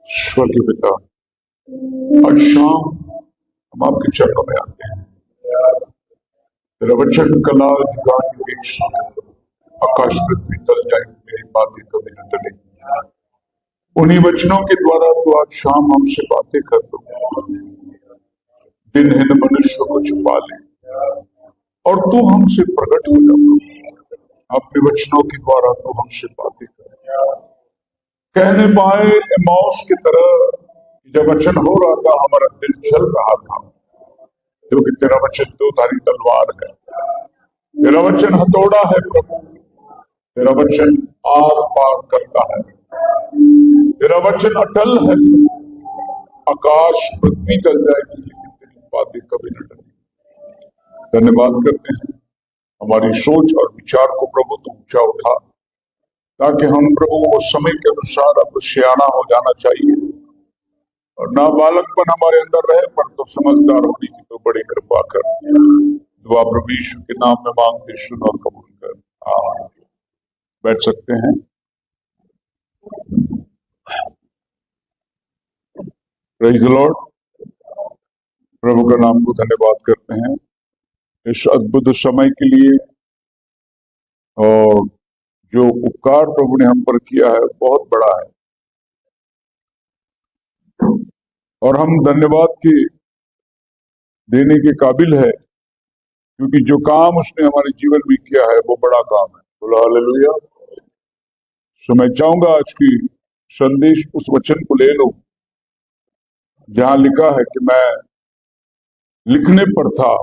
स्वर्गीय पिता, आज शाम हम आपके चरणों में आते हैं। तेरा वचन कला जुगान युगेश, आकाश पृथ्वी तल जाए, मेरी बातें कभी न टलेंगी। उन्हीं वचनों के द्वारा तू आज शाम हमसे बातें कर दो। दिनहीन मनुष्य को छुपा ले और तू हमसे प्रकट हो जा। अपने वचनों के द्वारा तू हमसे बातें कर, कहने पाए एमौस की तरह, जब वचन हो रहा था हमारा दिल चल रहा था, क्योंकि तेरा वचन दो धारी तलवार है, तेरा वचन हथौड़ा है प्रभु, तेरा वचन आर पार करता है, तेरा वचन अटल है। आकाश पृथ्वी चल जाएगी लेकिन तेरी बातें कभी न टलेंगी। धन्यवाद करते हैं, हमारी सोच और विचार को प्रभु तू ऊंचा उठा, ताकि हम प्रभु वो समय के अनुसार अब सियाना हो जाना चाहिए और ना बालकपन हमारे अंदर रहे, पर तो समझदार होने की तो बड़ी कृपा कर। दुआ प्रभु यीशु के नाम में मांगते, सुन और कबूल कर, आमीन। बैठ सकते हैं। Praise the Lord. प्रभु का नाम को धन्यवाद करते हैं इस अद्भुत समय के लिए, और जो उपकार प्रभु ने हम पर किया है बहुत बड़ा है, और हम धन्यवाद के देने के काबिल है, क्योंकि जो काम उसने हमारे जीवन में किया है वो बड़ा काम है। बोलो हालेलुया। सो मैं चाहूंगा आज की संदेश उस वचन को ले लो जहां लिखा है कि मैं लिखने पर था,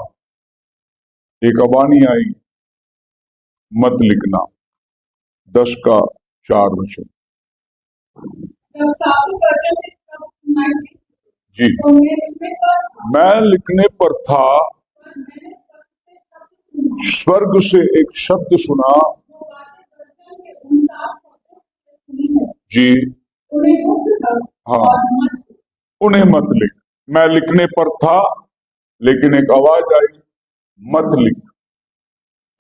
एक आवानी आई, मत लिखना। 10:4 जी। मैं लिखने पर था, स्वर्ग से एक शब्द सुना, जी हाँ, उन्हें मत लिख। मैं लिखने पर था लेकिन एक आवाज आई, मत लिख।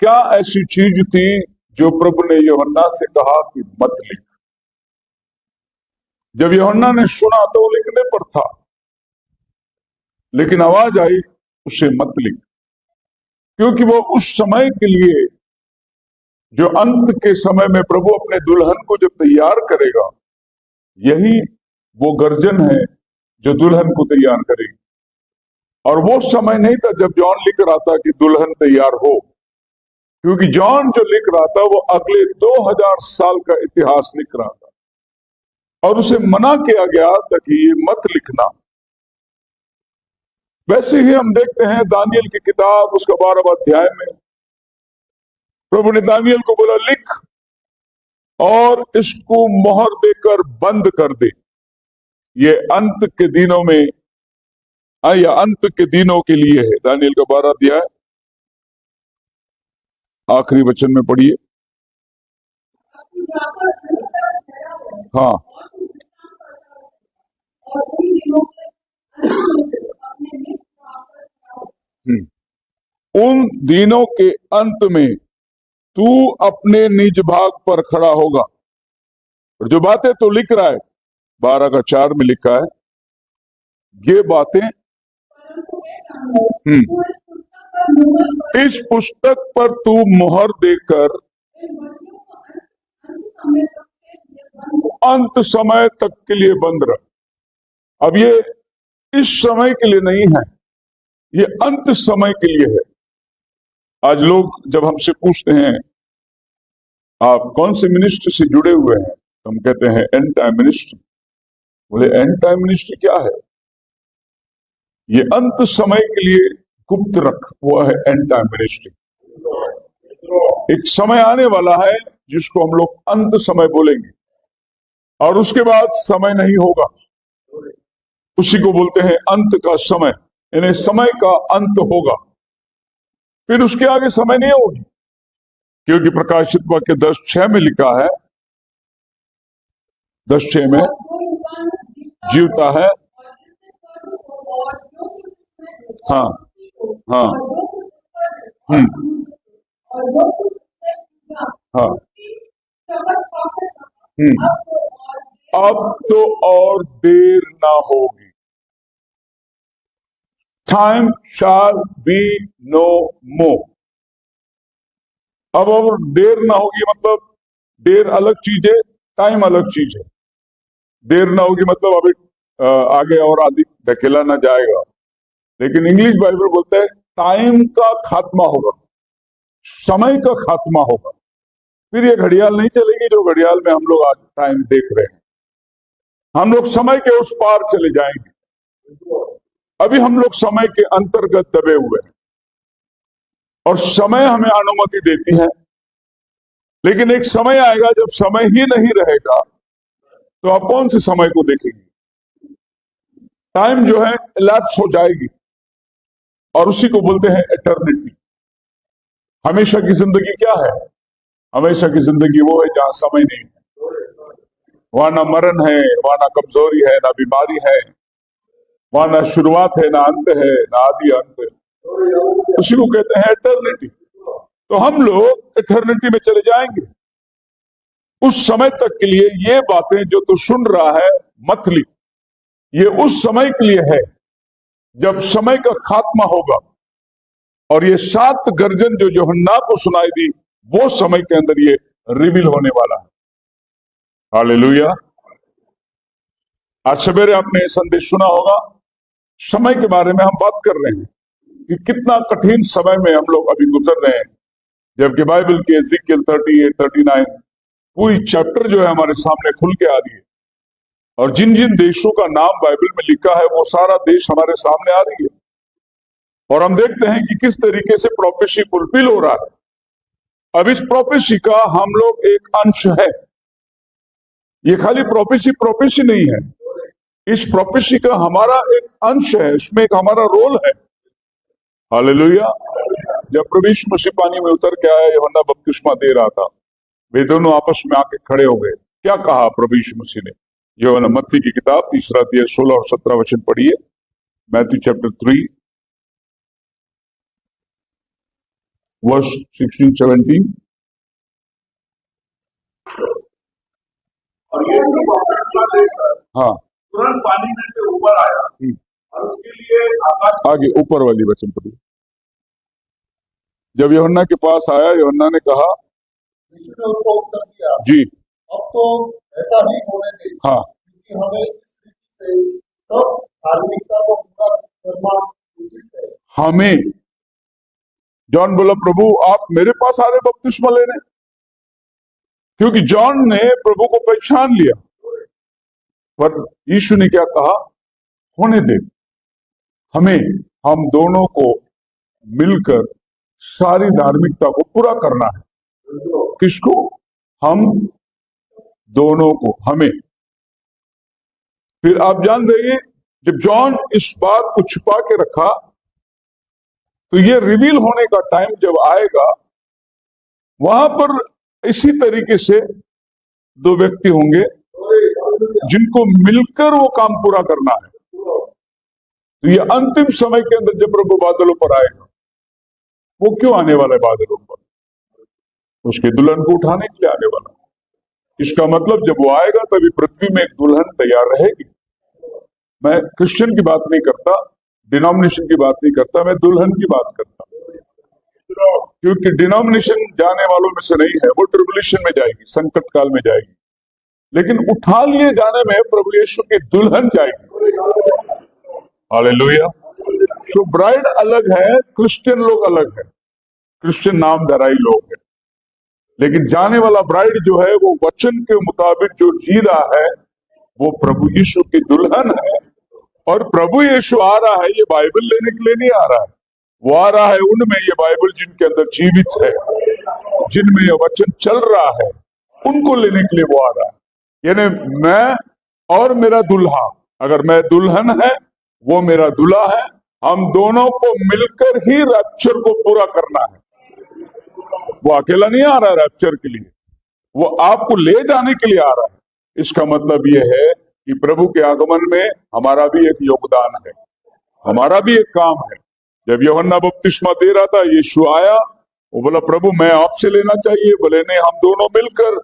क्या ऐसी चीज थी जो प्रभु ने यूहन्ना से कहा कि मत लिख? जब यूहन्ना ने सुना तो वो लिखने पर था, लेकिन आवाज आई उसे मत लिख, क्योंकि वो उस समय के लिए, जो अंत के समय में प्रभु अपने दुल्हन को जब तैयार करेगा, यही वो गर्जन है जो दुल्हन को तैयार करेगी। और वो समय नहीं था जब जॉन लिख रहा था कि दुल्हन तैयार हो, क्योंकि जॉन जो लिख रहा था वो अगले 2000 साल का इतिहास लिख रहा था, और उसे मना किया गया था कि ये मत लिखना। वैसे ही हम देखते हैं दानियल की किताब उसका 12वां अध्याय में प्रभु ने दानियल को बोला, लिख और इसको मोहर देकर बंद कर दे। ये अंत के दिनों में, या अंत के दिनों के लिए है। दानियल का 12वां अध्याय आखिरी वचन में पढ़िए। हाँ, उन दिनों के अंत में तू अपने निज भाग पर खड़ा होगा। और जो बातें तो लिख रहा है, 12:4 में लिखा है, ये बातें इस पुस्तक पर तू मुहर देकर अंत समय तक के लिए बंद रह। अब ये इस समय के लिए नहीं है, ये अंत समय के लिए है। आज लोग जब हमसे पूछते हैं आप कौन से मिनिस्ट्री से जुड़े हुए हैं, तो हम कहते हैं एंड टाइम मिनिस्ट्री। बोले एंड टाइम मिनिस्ट्री क्या है? ये अंत समय के लिए गुप्त रख हुआ है एंड टाइम मिनिस्ट्री। एक समय आने वाला है जिसको हम लोग अंत समय बोलेंगे, और उसके बाद समय नहीं होगा। उसी को बोलते हैं अंत का समय, यानी समय का अंत होगा, फिर उसके आगे समय नहीं होगी। क्योंकि प्रकाशित वाक्य 10:6 में लिखा है, 10:6 में जीवता है, हाँ हाँ हाँ अब तो और देर ना होगी। टाइम शैल बी नो मोर। अब और देर ना होगी मतलब देर अलग चीज है, टाइम अलग चीज है। देर ना होगी मतलब अभी आगे और आदि धकेला ना जाएगा। लेकिन इंग्लिश बाइबल बोलता है टाइम का खात्मा होगा, समय का खात्मा होगा। फिर ये घड़ियाल नहीं चलेगी जो घड़ियाल में हम लोग आज टाइम देख रहे हैं। हम लोग समय के उस पार चले जाएंगे। अभी हम लोग समय के अंतर्गत दबे हुए हैं और समय हमें अनुमति देती है। लेकिन एक समय आएगा जब समय ही नहीं रहेगा तो आप कौन से समय को देखेंगे? टाइम जो है लैप्स हो जाएगी और उसी को बोलते हैं एटर्निटी। हमेशा की जिंदगी क्या है? हमेशा की जिंदगी वो है जहां समय नहीं है, वहां ना मरण है, वहां ना कमजोरी है, ना बीमारी है, वहां ना शुरुआत है, ना अंत है, ना आदि अंत है। उसी को कहते हैं एटर्निटी। तो हम लोग एटर्निटी में चले जाएंगे। उस समय तक के लिए ये बातें जो तू सुन रहा है मत ली, ये उस समय के लिए है जब समय का खात्मा होगा। और ये 7 गर्जन जो यूहन्ना को सुनाई दी वो समय के अंदर ये रिवील होने वाला है। हालेलुया। आज सवेरे आपने ये संदेश सुना होगा, समय के बारे में हम बात कर रहे हैं कि कितना कठिन समय में हम लोग अभी गुजर रहे हैं। जबकि बाइबल के एज़ेकिएल 38, 39 पूरी चैप्टर जो है हमारे सामने खुल के आ रही है। और जिन जिन देशों का नाम बाइबल में लिखा है वो सारा देश हमारे सामने आ रही है। और हम देखते हैं कि किस तरीके से प्रोफेसी फुलफिल हो रहा है। अब इस प्रोफेसी का हम लोग एक अंश है। ये खाली प्रोफेसी नहीं है, इस प्रोफेसी का हमारा एक अंश है, इसमें एक हमारा रोल है। हालेलुया। जब प्रभु यीशु मसीह पानी में उतर के आया, यूहन्ना बपतिस्मा दे रहा था, वे दोनों आपस में आके खड़े हो गए। क्या कहा प्रभु यीशु मसीह ने? यूहन्ना मत्ती की किताब 3 अध्याय 16 और 17 वचन पढ़िए। Matthew chapter 3 verse 16-17। और ये हाँ, तुरंत पानी में से ऊपर आया और उसके लिए आकाश आगे ऊपर वाली वचन पढ़िए। जब यूहन्ना के पास आया, यूहन्ना ने कहा, यीशु ने उसको उत्तर दिया, जी अब तो ऐसा ही होने दे, हाँ, क्योंकि हमें इस रीति से सब धार्मिकता को पूरा करना उचित है। हमें। जॉन बोला, प्रभु आप मेरे पास आ रहे बपतिस्मा लेने? क्योंकि जॉन ने प्रभु को पहचान लिया। पर यीशु ने क्या कहा? होने दे, हमें, हम दोनों को मिलकर सारी धार्मिकता को पूरा करना है। किसको? हम दोनों को, हमें। फिर आप जान देंगे जब जॉन इस बात को छुपा के रखा तो ये रिवील होने का टाइम जब आएगा, वहां पर इसी तरीके से 2 व्यक्ति होंगे जिनको मिलकर वो काम पूरा करना है। तो ये अंतिम समय के अंदर जब प्रभु बादलों पर आएगा, वो क्यों आने वाला है बादलों पर? उसके दुल्हन को उठाने के लिए आने वाला। इसका मतलब जब वो आएगा तभी पृथ्वी में एक दुल्हन तैयार रहेगी। मैं क्रिश्चियन की बात नहीं करता, डिनोमिनेशन की बात नहीं करता, मैं दुल्हन की बात करता। क्योंकि डिनोमिनेशन जाने वालों में से नहीं है, वो ट्रिब्यूलेशन में जाएगी, संकट काल में जाएगी। लेकिन उठा लिए जाने में प्रभु यीशु की दुल्हन जाएगी। हालेलुया। सो ब्राइड अलग है, क्रिश्चियन लोग अलग है, क्रिश्चियन नाम धराई लोग हैं। लेकिन जाने वाला ब्राइड जो है वो वचन के मुताबिक जो जी रहा है वो प्रभु यीशु की दुल्हन है। और प्रभु यीशु आ रहा है ये बाइबल लेने के लिए नहीं आ रहा है, वो आ रहा है उनमें ये बाइबल जिनके अंदर जीवित है, जिनमें ये वचन चल रहा है, उनको लेने के लिए वो आ रहा है। यानी मैं और मेरा दुल्हा, अगर मैं दुल्हन है वो मेरा दूल्हा है, हम दोनों को मिलकर ही रैप्चर को पूरा करना है। वो अकेला नहीं आ रहा है रैप्चर के लिए, वो आपको ले जाने के लिए आ रहा है। इसका मतलब ये है कि प्रभु के आगमन में हमारा भी एक योगदान है, हमारा भी एक काम है। जब यूहन्ना बपतिस्मा दे रहा था, यीशु आया, वो बोला प्रभु मैं आपसे लेना चाहिए, बोले नहीं, हम दोनों मिलकर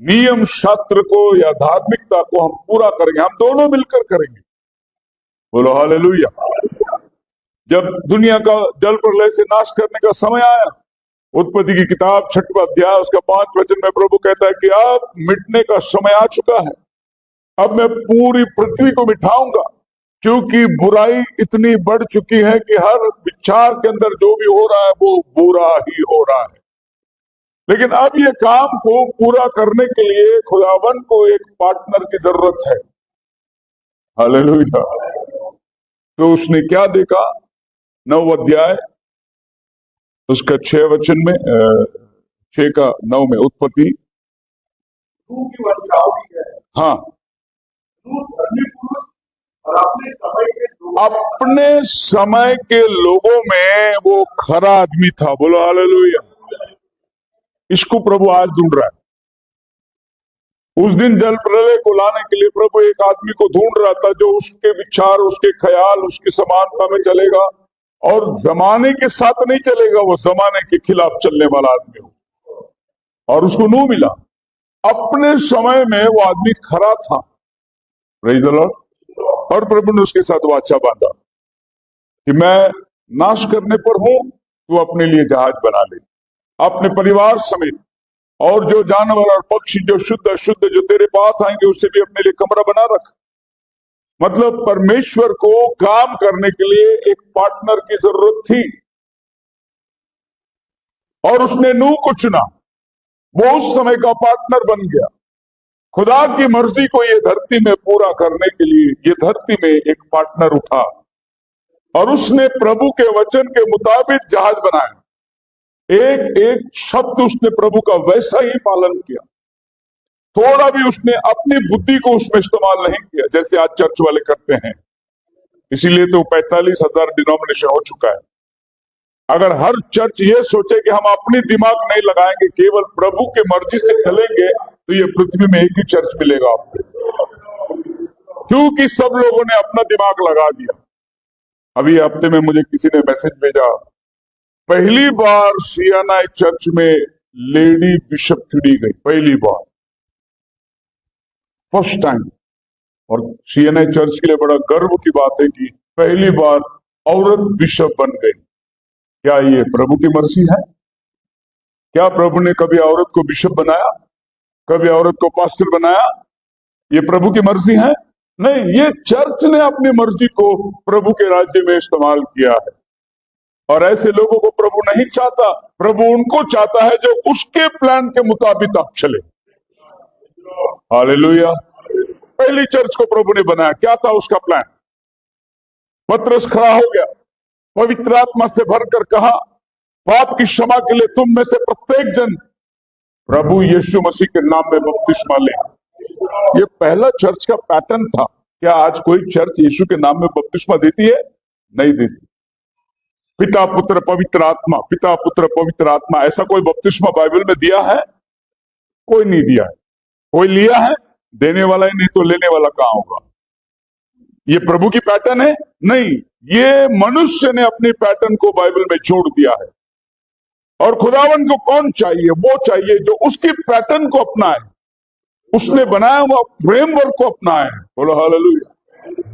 नियम शास्त्र को या धार्मिकता को हम पूरा करेंगे, हम दोनों मिलकर करेंगे। बोलो हालेलुया। जब दुनिया का जल प्रलय से नाश करने का समय आया, उत्पत्ति की किताब 6वां अध्याय उसका 5 वचन में प्रभु कहता है कि अब मिटने का समय आ चुका है, अब मैं पूरी पृथ्वी को मिटाऊंगा, क्योंकि बुराई इतनी बढ़ चुकी है कि हर विचार के अंदर जो भी हो रहा है वो बुरा ही हो रहा है। लेकिन अब ये काम को पूरा करने के लिए खुदावन को एक पार्टनर की जरूरत है। हालेलुया। तो उसने क्या देखा? 9 अध्याय उसका 6 वचन में 6 का 9 में उत्पत्ति। नूह की वर्षाओं की है। हाँ, नूह धर्मी पुरुष और अपने समय के लोगों में वो खरा आदमी था। बोलो हालेलुया। इसको प्रभु आज ढूंढ रहा है। उस दिन जल प्रलय को लाने के लिए प्रभु एक आदमी को ढूंढ रहा था जो उसके विचार, उसके ख्याल, उसकी समानता में चलेगा और जमाने के साथ नहीं चलेगा, वो जमाने के खिलाफ चलने वाला आदमी हो। और उसको नूह मिला। अपने समय में वो आदमी खरा था। Praise the Lord. और प्रभु ने उसके साथ वाचा बांधा कि मैं नाश करने पर हूं, तू अपने लिए जहाज बना ले, अपने परिवार समेत, और जो जानवर और पक्षी जो शुद्ध अशुद्ध जो तेरे पास आएंगे उससे भी अपने लिए कमरा बना रख। मतलब परमेश्वर को काम करने के लिए एक पार्टनर की जरूरत थी और उसने नूह को चुना। वो उस समय का पार्टनर बन गया। खुदा की मर्जी को ये धरती में पूरा करने के लिए ये धरती में एक पार्टनर उठा और उसने प्रभु के वचन के मुताबिक जहाज बनाया। एक एक शब्द उसने प्रभु का वैसा ही पालन किया। थोड़ा भी उसने अपनी बुद्धि को उसमें इस्तेमाल नहीं किया जैसे आज चर्च वाले करते हैं। इसीलिए तो 45,000 डिनोमिनेशन हो चुका है। अगर हर चर्च ये सोचे कि हम अपनी दिमाग नहीं लगाएंगे, केवल प्रभु के मर्जी से चलेंगे, तो ये पृथ्वी में एक ही चर्च मिलेगा आपको, क्योंकि सब लोगों ने अपना दिमाग लगा दिया। अभी हफ्ते में मुझे किसी ने मैसेज भेजा, पहली बार सीएनआई चर्च में लेडी बिशप चुनी गई, पहली बार, फर्स्ट टाइम। और सीएनआई चर्च के लिए बड़ा गर्व की बात है कि पहली बार औरत बिशप बन गई। क्या ये प्रभु की मर्जी है? क्या प्रभु ने कभी औरत को बिशप बनाया, कभी औरत को पास्टर बनाया? ये प्रभु की मर्जी है? नहीं, ये चर्च ने अपनी मर्जी को प्रभु के राज्य में इस्तेमाल किया है। और ऐसे लोगों को प्रभु नहीं चाहता। प्रभु उनको चाहता है जो उसके प्लान के मुताबिक आप चले। हालेलुया। पहली चर्च को प्रभु ने बनाया, क्या था उसका प्लान? पतरस खड़ा हो गया, पवित्र आत्मा से भरकर कहा, पाप की क्षमा के लिए तुम में से प्रत्येक जन प्रभु यीशु मसीह के नाम में बपतिस्मा ले। ये पहला चर्च का पैटर्न था। क्या आज कोई चर्च यीशु के नाम में बपतिस्मा देती है? नहीं देती। पिता पुत्र पवित्र आत्मा, पिता पुत्र पवित्र आत्मा, ऐसा कोई बपतिस्मा बाइबल में दिया है? कोई नहीं दिया है। कोई लिया है? देने वाला ही नहीं तो लेने वाला कहां होगा? ये प्रभु की पैटर्न है? नहीं, ये मनुष्य ने अपनी पैटर्न को बाइबल में जोड़ दिया है। और खुदावन को कौन चाहिए? वो चाहिए जो उसकी पैटर्न को अपनाए, उसने बनाया हुआ फ्रेमवर्क को अपनाए। बोलो हालेलुया।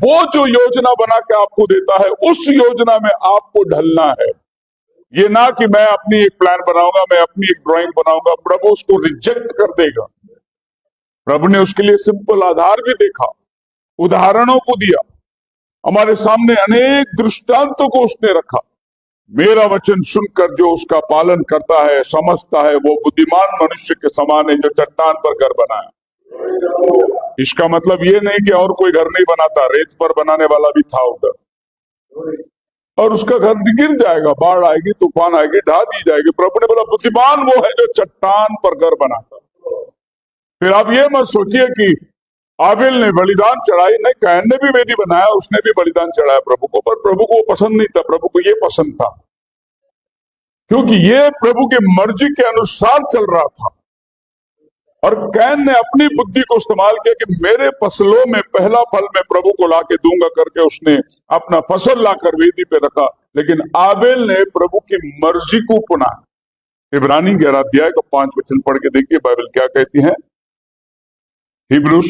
वो जो योजना बना के आपको देता है, उस योजना में आपको ढलना है। ये ना कि मैं अपनी एक प्लान बनाऊंगा, मैं अपनी एक ड्राइंग बनाऊंगा, प्रभु उसको रिजेक्ट कर देगा। प्रभु ने उसके लिए सिंपल आधार भी देखा, उदाहरणों को दिया, हमारे सामने अनेक दृष्टांतों को उसने रखा। मेरा वचन सुनकर जो उसका पालन करता है, समझता है, वो बुद्धिमान मनुष्य के समान है जो चट्टान पर घर बनाया। इसका मतलब ये नहीं कि और कोई घर नहीं बनाता, रेत पर बनाने वाला भी था उधर, और उसका घर गिर जाएगा, बाढ़ आएगी, तूफान आएगी, ढा दी जाएगी। प्रभु ने बोला बुद्धिमान वो है जो चट्टान पर घर बनाता। फिर आप ये मत सोचिए कि आबिल ने बलिदान चढ़ाई, नहीं, कैन ने भी वेदी बनाया, उसने भी बलिदान चढ़ाया प्रभु को, पर प्रभु को वो पसंद नहीं था। प्रभु को ये पसंद था, क्योंकि ये प्रभु की मर्जी के अनुसार चल रहा था। और कैन ने अपनी बुद्धि को इस्तेमाल किया कि मेरे फसलों में पहला फल मैं प्रभु को लाके दूंगा करके उसने अपना फसल लाकर वेदी पे रखा। लेकिन आबेल ने प्रभु की मर्जी को अपनाया। इब्रानी 11 अध्याय का 5 वचन पढ़ के देखिए, बाइबल क्या कहती है। हिब्रूस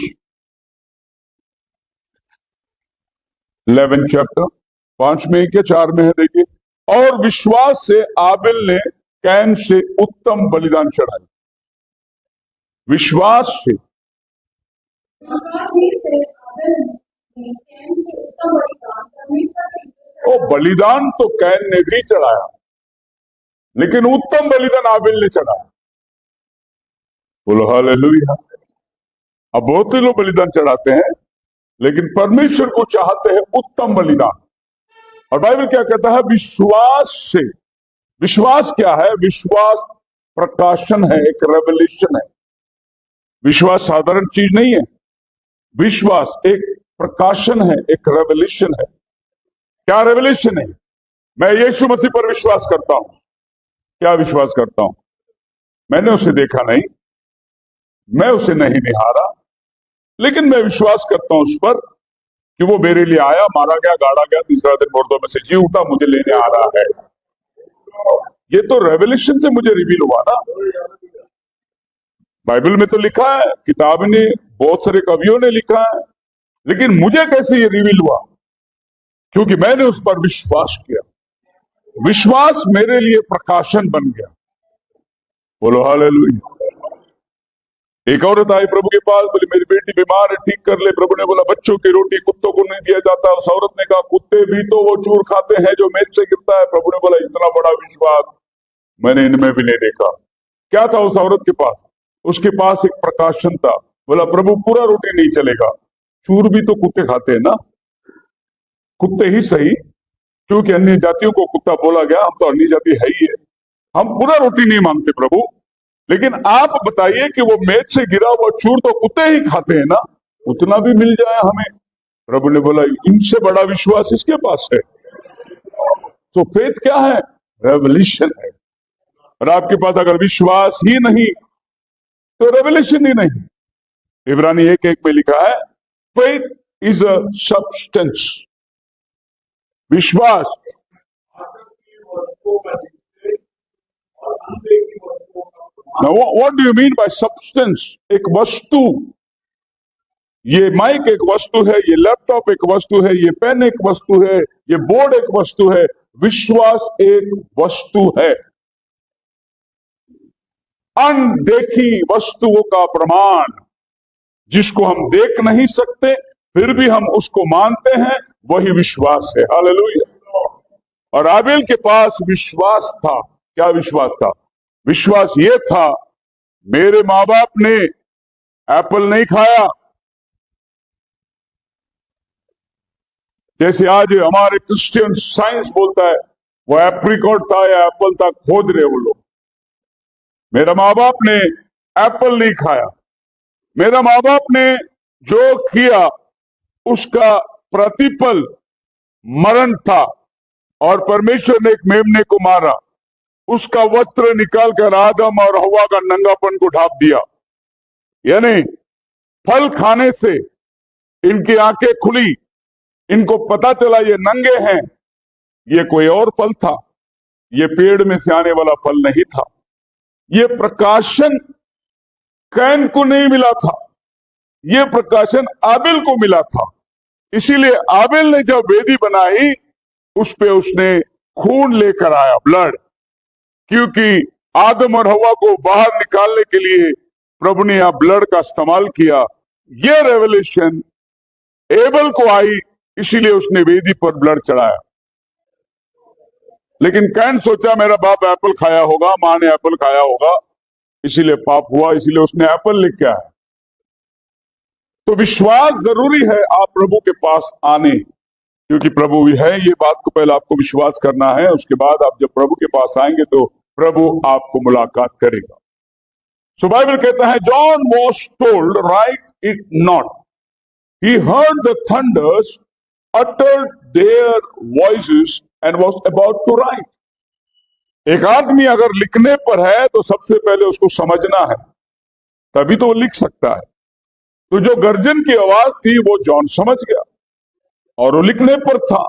11 चैप्टर 5 में क्या 4 में है, देखिए। और विश्वास से आबिल ने कैन से उत्तम बलिदान चढ़ाई। विश्वास से ओ बलिदान तो कैन ने भी चढ़ाया, लेकिन उत्तम बलिदान आबिल ने चढ़ाया। बोलो हालेलुया। अब बहुत ही लोग बलिदान चढ़ाते हैं, लेकिन परमेश्वर को चाहते हैं उत्तम बलिदान। और बाइबल क्या कहता है? विश्वास से। विश्वास क्या है? विश्वास प्रकाशन है, एक रेवलेशन है। विश्वास साधारण चीज नहीं है। विश्वास एक प्रकाशन है, एक रेवलेशन है। क्या रेवलेशन है? मैं यीशु मसीह पर विश्वास करता हूं। क्या विश्वास करता हूं? मैंने उसे देखा नहीं, मैं उसे नहीं निहारा, लेकिन मैं विश्वास करता हूं उस पर कि वो मेरे लिए आया, मारा गया, गाड़ा गया, तीसरा दिन मुर्दों में से जी उठा, मुझे लेने आ रहा है। ये तो रेवलेशन से मुझे रिवील हुआ ना। बाइबल में तो लिखा है, किताब ने, बहुत सारे कवियों ने लिखा है, लेकिन मुझे कैसे ये रिवील हुआ? क्योंकि मैंने उस पर विश्वास किया। विश्वास मेरे लिए प्रकाशन बन गया। बोलो हालेलुया। एक औरत आई प्रभु के पास, बोली मेरी बेटी बीमार है, ठीक कर ले। प्रभु ने बोला बच्चों की रोटी कुत्तों को नहीं दिया जाता। उस औरत ने कहा कुत्ते भी तो वो चूर खाते हैं जो मेज से गिरता है। प्रभु ने बोला इतना बड़ा विश्वास मैंने इनमें भी नहीं देखा। क्या था उस औरत के पास? उसके पास एक प्रकाशन था। बोला प्रभु पूरा रोटी नहीं चलेगा, चूर भी तो कुत्ते खाते हैं ना, कुत्ते ही सही, क्योंकि अन्य जातियों को कुत्ता बोला गया, हम तो अन्य जाति है ही है, हम पूरा रोटी नहीं मांगते प्रभु, लेकिन आप बताइए कि वो मेज से गिरा हुआ चूर तो कुत्ते ही खाते हैं ना, उतना भी मिल जाए हमें। प्रभु ने बोला इनसे बड़ा विश्वास इसके पास है। तो फेथ क्या है? रेवलेशन है। और आपके पास अगर विश्वास ही नहीं तो रेवलेशन ही नहीं। इब्रानी 1:1 में लिखा है फेथ इज अ सब्सटेंस। विश्वास Now, what do you mean by substance? एक वस्तु। ये माइक एक वस्तु है, ये लैपटॉप एक वस्तु है, ये पेन एक वस्तु है, ये बोर्ड एक वस्तु है। विश्वास एक वस्तु है, अनदेखी वस्तुओं का प्रमाण, जिसको हम देख नहीं सकते फिर भी हम उसको मानते हैं, वही विश्वास है। हालेलुया। और आबेल के पास विश्वास था। क्या विश्वास था? विश्वास ये था मेरे माँ बाप ने एप्पल नहीं खाया, जैसे आज हमारे क्रिश्चियन साइंस बोलता है वो एप्रिकॉट था या एप्पल था, खोज रहे वो लोग। मेरा माँ बाप ने एप्पल नहीं खाया, मेरा माँ बाप ने जो किया उसका प्रतिफल मरण था, और परमेश्वर ने एक मेमने को मारा, उसका वस्त्र निकालकर आदम और हवा का नंगापन को ढांप दिया। यानी फल खाने से इनकी आंखें खुली, इनको पता चला ये नंगे हैं, ये कोई और फल था, ये पेड़ में से आने वाला फल नहीं था। ये प्रकाशन कैन को नहीं मिला था, ये प्रकाशन आबिल को मिला था। इसीलिए आबिल ने जब वेदी बनाई उस पे उसने खून लेकर आया, ब्लड, क्योंकि आदम और हवा को बाहर निकालने के लिए प्रभु ने यहां ब्लड का इस्तेमाल किया। यह रेवलेशन एबल को आई, इसीलिए उसने वेदी पर ब्लड चढ़ाया। लेकिन कैन सोचा मेरा बाप एप्पल खाया होगा, मां ने एप्पल खाया होगा, इसीलिए पाप हुआ, इसीलिए उसने एप्पल लेके आया। तो विश्वास जरूरी है आप प्रभु के पास आने, क्योंकि प्रभु है, ये बात को पहले आपको विश्वास करना है। उसके बाद आप जब प्रभु के पास आएंगे तो प्रभु आपको मुलाकात करेगा। सो बाइबल कहता है John was told right it not, he heard the thunder's uttered their voices and was about to write। एक आदमी अगर लिखने पर है तो सबसे पहले उसको समझना है, तभी तो वो लिख सकता है। तो जो गर्जन की आवाज थी वो जॉन समझ गया और वो लिखने पर था।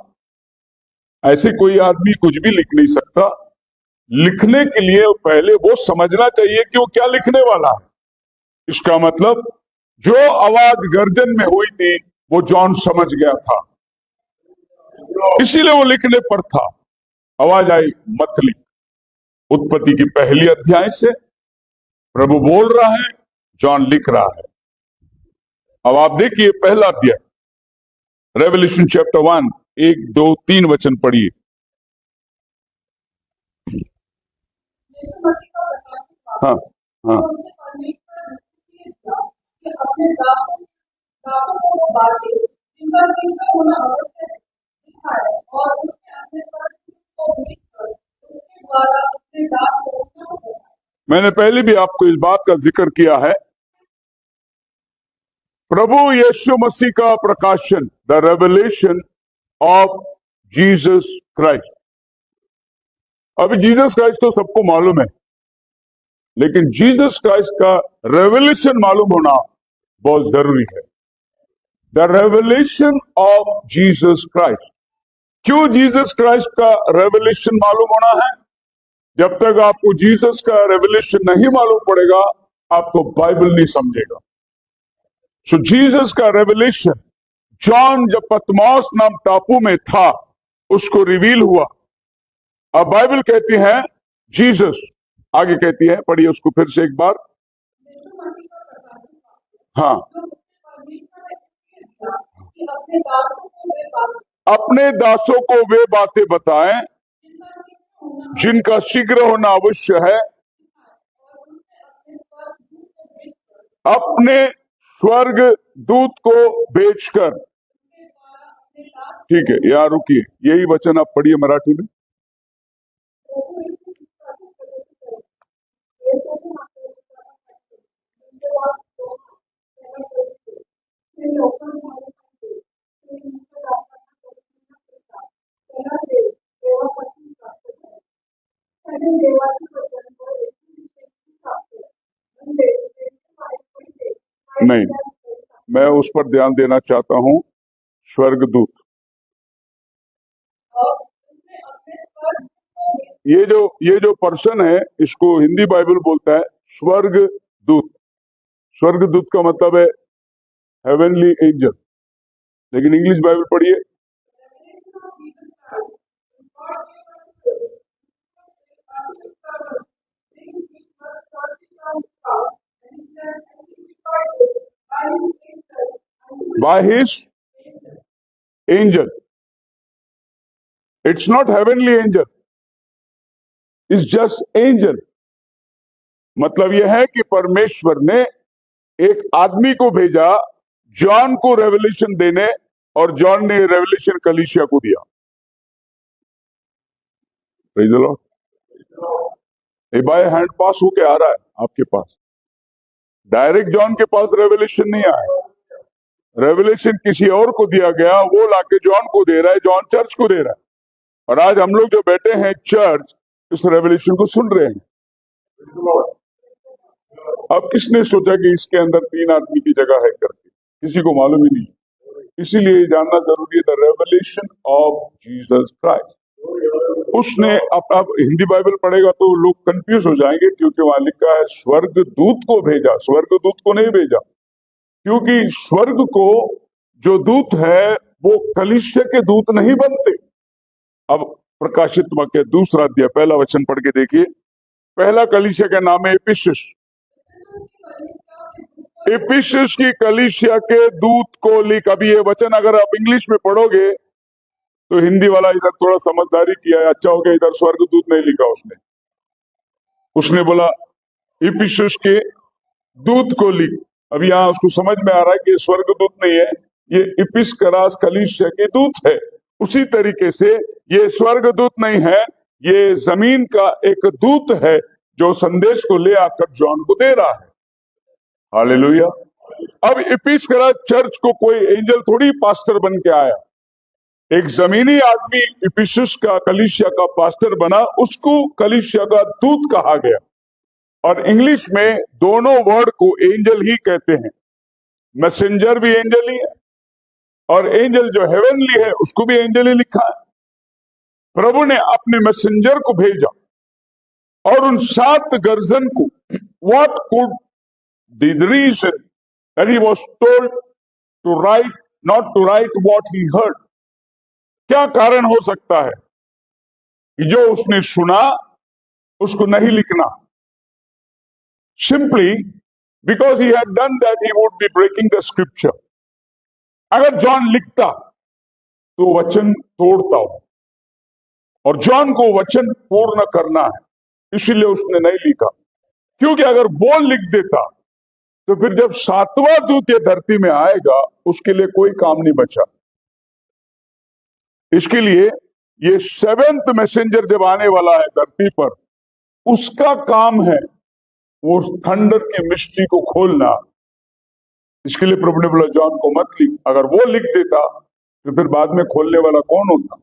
ऐसे कोई आदमी कुछ भी लिख नहीं सकता। लिखने के लिए पहले वो समझना चाहिए कि वो क्या लिखने वाला है। इसका मतलब जो आवाज गर्जन में हुई थी वो जॉन समझ गया था, इसीलिए वो लिखने पर था। आवाज आई, मत लिख। उत्पत्ति की पहली अध्याय से प्रभु बोल रहा है, जॉन लिख रहा है। अब आप देखिए पहला अध्याय, रेवल्यूशन चैप्टर 1, 1, 2, 3 वचन पढ़िए। यीशु मसीह का प्रकाशित वाक्य हाँ हाँ, जो उनसे परमेश्वर ने दिया कि अपने दासों को वो बातें जिनका शीघ्र होना अवश्य है दिखाए और उसने अपने पर को भेज कर उसके द्वारा अपने दास को उत्तम बताए। मैंने पहले भी आपको इस बात का जिक्र किया है। प्रभु यीशु मसीह का प्रकाशन, the revelation of Jesus Christ. अभी जीसस क्राइस्ट तो सबको मालूम है, लेकिन जीसस क्राइस्ट का रेवलेशन मालूम होना बहुत जरूरी है। The revelation of Jesus Christ. क्यों जीसस क्राइस्ट का रेवलेशन मालूम होना है? जब तक आपको जीसस का रेवलेशन नहीं मालूम पड़ेगा, आपको बाइबल नहीं समझेगा। सो जीसस का रेवलेशन, जॉन जब पतमोस नाम टापू में था, उसको रिवील हुआ। अब बाइबल कहती है जीसस, आगे कहती है, पढ़िए उसको फिर से एक बार। यीशु मसीह का प्रकाशित वाक्य हाँ, जो उसने परमेश्वर ने दिया कि अपने दासों को वे बातें अपने दासों को वे बातें बताएं जिनका शीघ्र होना जिनका शीघ्र होना अवश्य है, और उसने अपने स्वर्ग दूत को भेजकर अपने स्वर्ग दूत को भेजकर। उसके द्वारा अपने दास ठीक है, यहाँ रुकिए, यही वचन आप पढ़िए मराठी में। प्रभु यीशु मसीह का प्रकाशित ये सब आपको उनके पास जो है फिर लोगों को फिर उनके दास का पहला देवा पति प्राप्त है पहले देवाची वचन को प्राप्त है नहीं, मैं उस पर ध्यान देना चाहता हूं, स्वर्गदूत। और उसने अपने स्वर्ग को ये जो पर्सन है, इसको हिंदी बाइबल बोलता है स्वर्गदूत। स्वर्गदूत का मतलब है हेवनली एंजल, लेकिन इंग्लिश बाइबल पढ़िए। By his angel. It's not heavenly angel, it's just angel. मतलब यह है कि परमेश्वर ने एक आदमी को भेजा जॉन को रेवलेशन देने, और जॉन ने रेवलेशन कलीसिया को दिया। Praise the Lord. ये बाय हैंड पास होके आ रहा है आपके पास। डायरेक्ट जॉन के पास रेवलेशन नहीं आया, रेवलेशन किसी और को दिया गया, वो लाके जॉन को दे रहा है, जॉन चर्च को दे रहा है। और आज हम लोग जो बैठे हैं चर्च, इस रेवलेशन को सुन रहे हैं। अब किसने सोचा कि इसके अंदर 3 आदमी की जगह है करके? किसी को मालूम ही नहीं। इसीलिए जानना जरूरी है, the revelation of Jesus Christ. उसने अब हिंदी बाइबल पढ़ेगा तो लोग कंफ्यूज हो जाएंगे, क्योंकि वहां लिखा है स्वर्गदूत को भेजा, स्वर्गदूत को नहीं भेजा। क्योंकि स्वर्ग को जो दूत है वो कलीसिया के दूत नहीं बनते। अब प्रकाशित वाक्य 2 अध्याय पहला वचन पढ़ के देखिए। पहला कलीसिया का नाम है इफिसुस। इफिसुस की कलीसिया के दूत को लिख। अभी ये वचन अगर आप इंग्लिश में पढ़ोगे तो हिंदी वाला इधर थोड़ा समझदारी किया है, अच्छा हो गया, इधर स्वर्गदूत नहीं लिखा उसने बोला इफिसुस के दूत को लिख। अब यहाँ उसको समझ में आ रहा है कि स्वर्गदूत नहीं है, ये इपिस्करास कलीसिया के दूत है। उसी तरीके से ये स्वर्गदूत नहीं है, ये जमीन का एक दूत है जो संदेश को ले आकर जॉन को दे रहा है। हालेलुया। अब इपिस्करास चर्च को कोई एंजल थोड़ी पास्टर बन के आया, एक जमीनी आदमी इफिसुस का कलीसिया का पास्टर बना, उसको कलीसिया का दूत कहा गया। और इंग्लिश में दोनों वर्ड को एंजल ही कहते हैं। मैसेंजर भी एंजल ही है, और एंजल जो हेवनली है उसको भी एंजल ही लिखा है। प्रभु ने अपने मैसेंजर को भेजा और उन 7 गर्जन को, what could the reason and he was told to write, not to write what he heard. क्या कारण हो सकता है कि जो उसने सुना उसको नहीं लिखना? Simply because he had done that, he would be breaking the scripture. अगर जॉन लिखता तो वचन तोड़ता हो, और जॉन को वचन पूर्ण करना है, इसीलिए उसने नहीं लिखा। क्योंकि अगर वो लिख देता तो फिर जब सातवां दूत ये धरती में आएगा उसके लिए कोई काम नहीं बचा। इसके लिए ये सेवेंथ मैसेंजर जब आने वाला है धरती पर, उसका काम है वो थंडर की मिस्ट्री को खोलना। इसके लिए प्रभु ने बोला जॉन को मत लिख। अगर वो लिख देता तो फिर बाद में खोलने वाला कौन होता?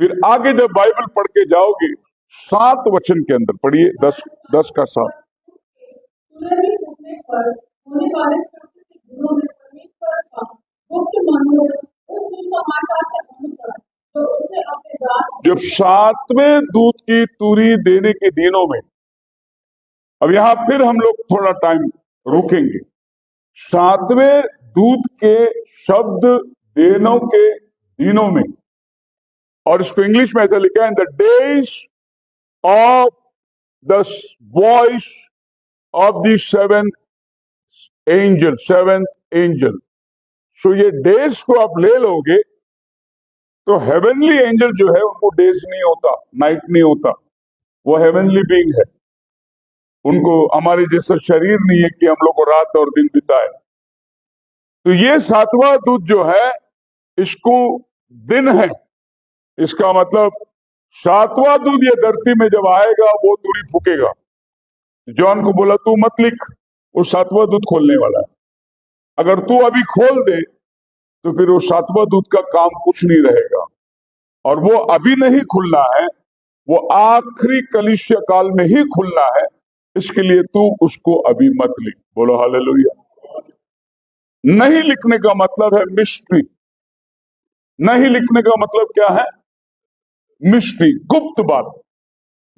फिर आगे जब बाइबल पढ़ के जाओगे 7 वचन के अंदर पढ़िए, 10 का 7। सूरज उगने पर होने वाले प्रकृति गुणों में परमेश्वर का गुप्त मनोरथ उस दिन समाचार के अनुसार जो उसने अपने दास जब 7वें दूत की तुरी देने के दिनों में, अब यहां फिर हम लोग थोड़ा टाइम रुकेंगे। 7वें दूत के शब्द देनों के दिनों में, और इसको इंग्लिश में ऐसा लिखा है, the days of the voice of the seventh angel. So ये डेज को आप ले लोगे तो हेवनली एंजल जो है उनको डेज नहीं होता, नाइट नहीं होता, वो हेवनली बीइंग है। उनको हमारे जैसा शरीर नहीं है कि हम लोग को रात और दिन बिताए। तो ये 7वां दूत जो है इसको दिन है। इसका मतलब 7वां दूत ये धरती में जब आएगा वो तुरी फूकेगा। जॉन को बोला तू मत लिख, वो 7वां दूत खोलने वाला है। अगर तू अभी खोल दे तो फिर वो 7वां दूत का काम कुछ नहीं रहेगा, और वो अभी नहीं खुलना है, वो आखिरी कलीसिया काल में ही खुलना है। इसके लिए तू उसको अभी मत लिख। बोलो हालेलुया। नहीं लिखने का मतलब है मिस्ट्री। नहीं लिखने का मतलब क्या है? मिस्ट्री, गुप्त बात।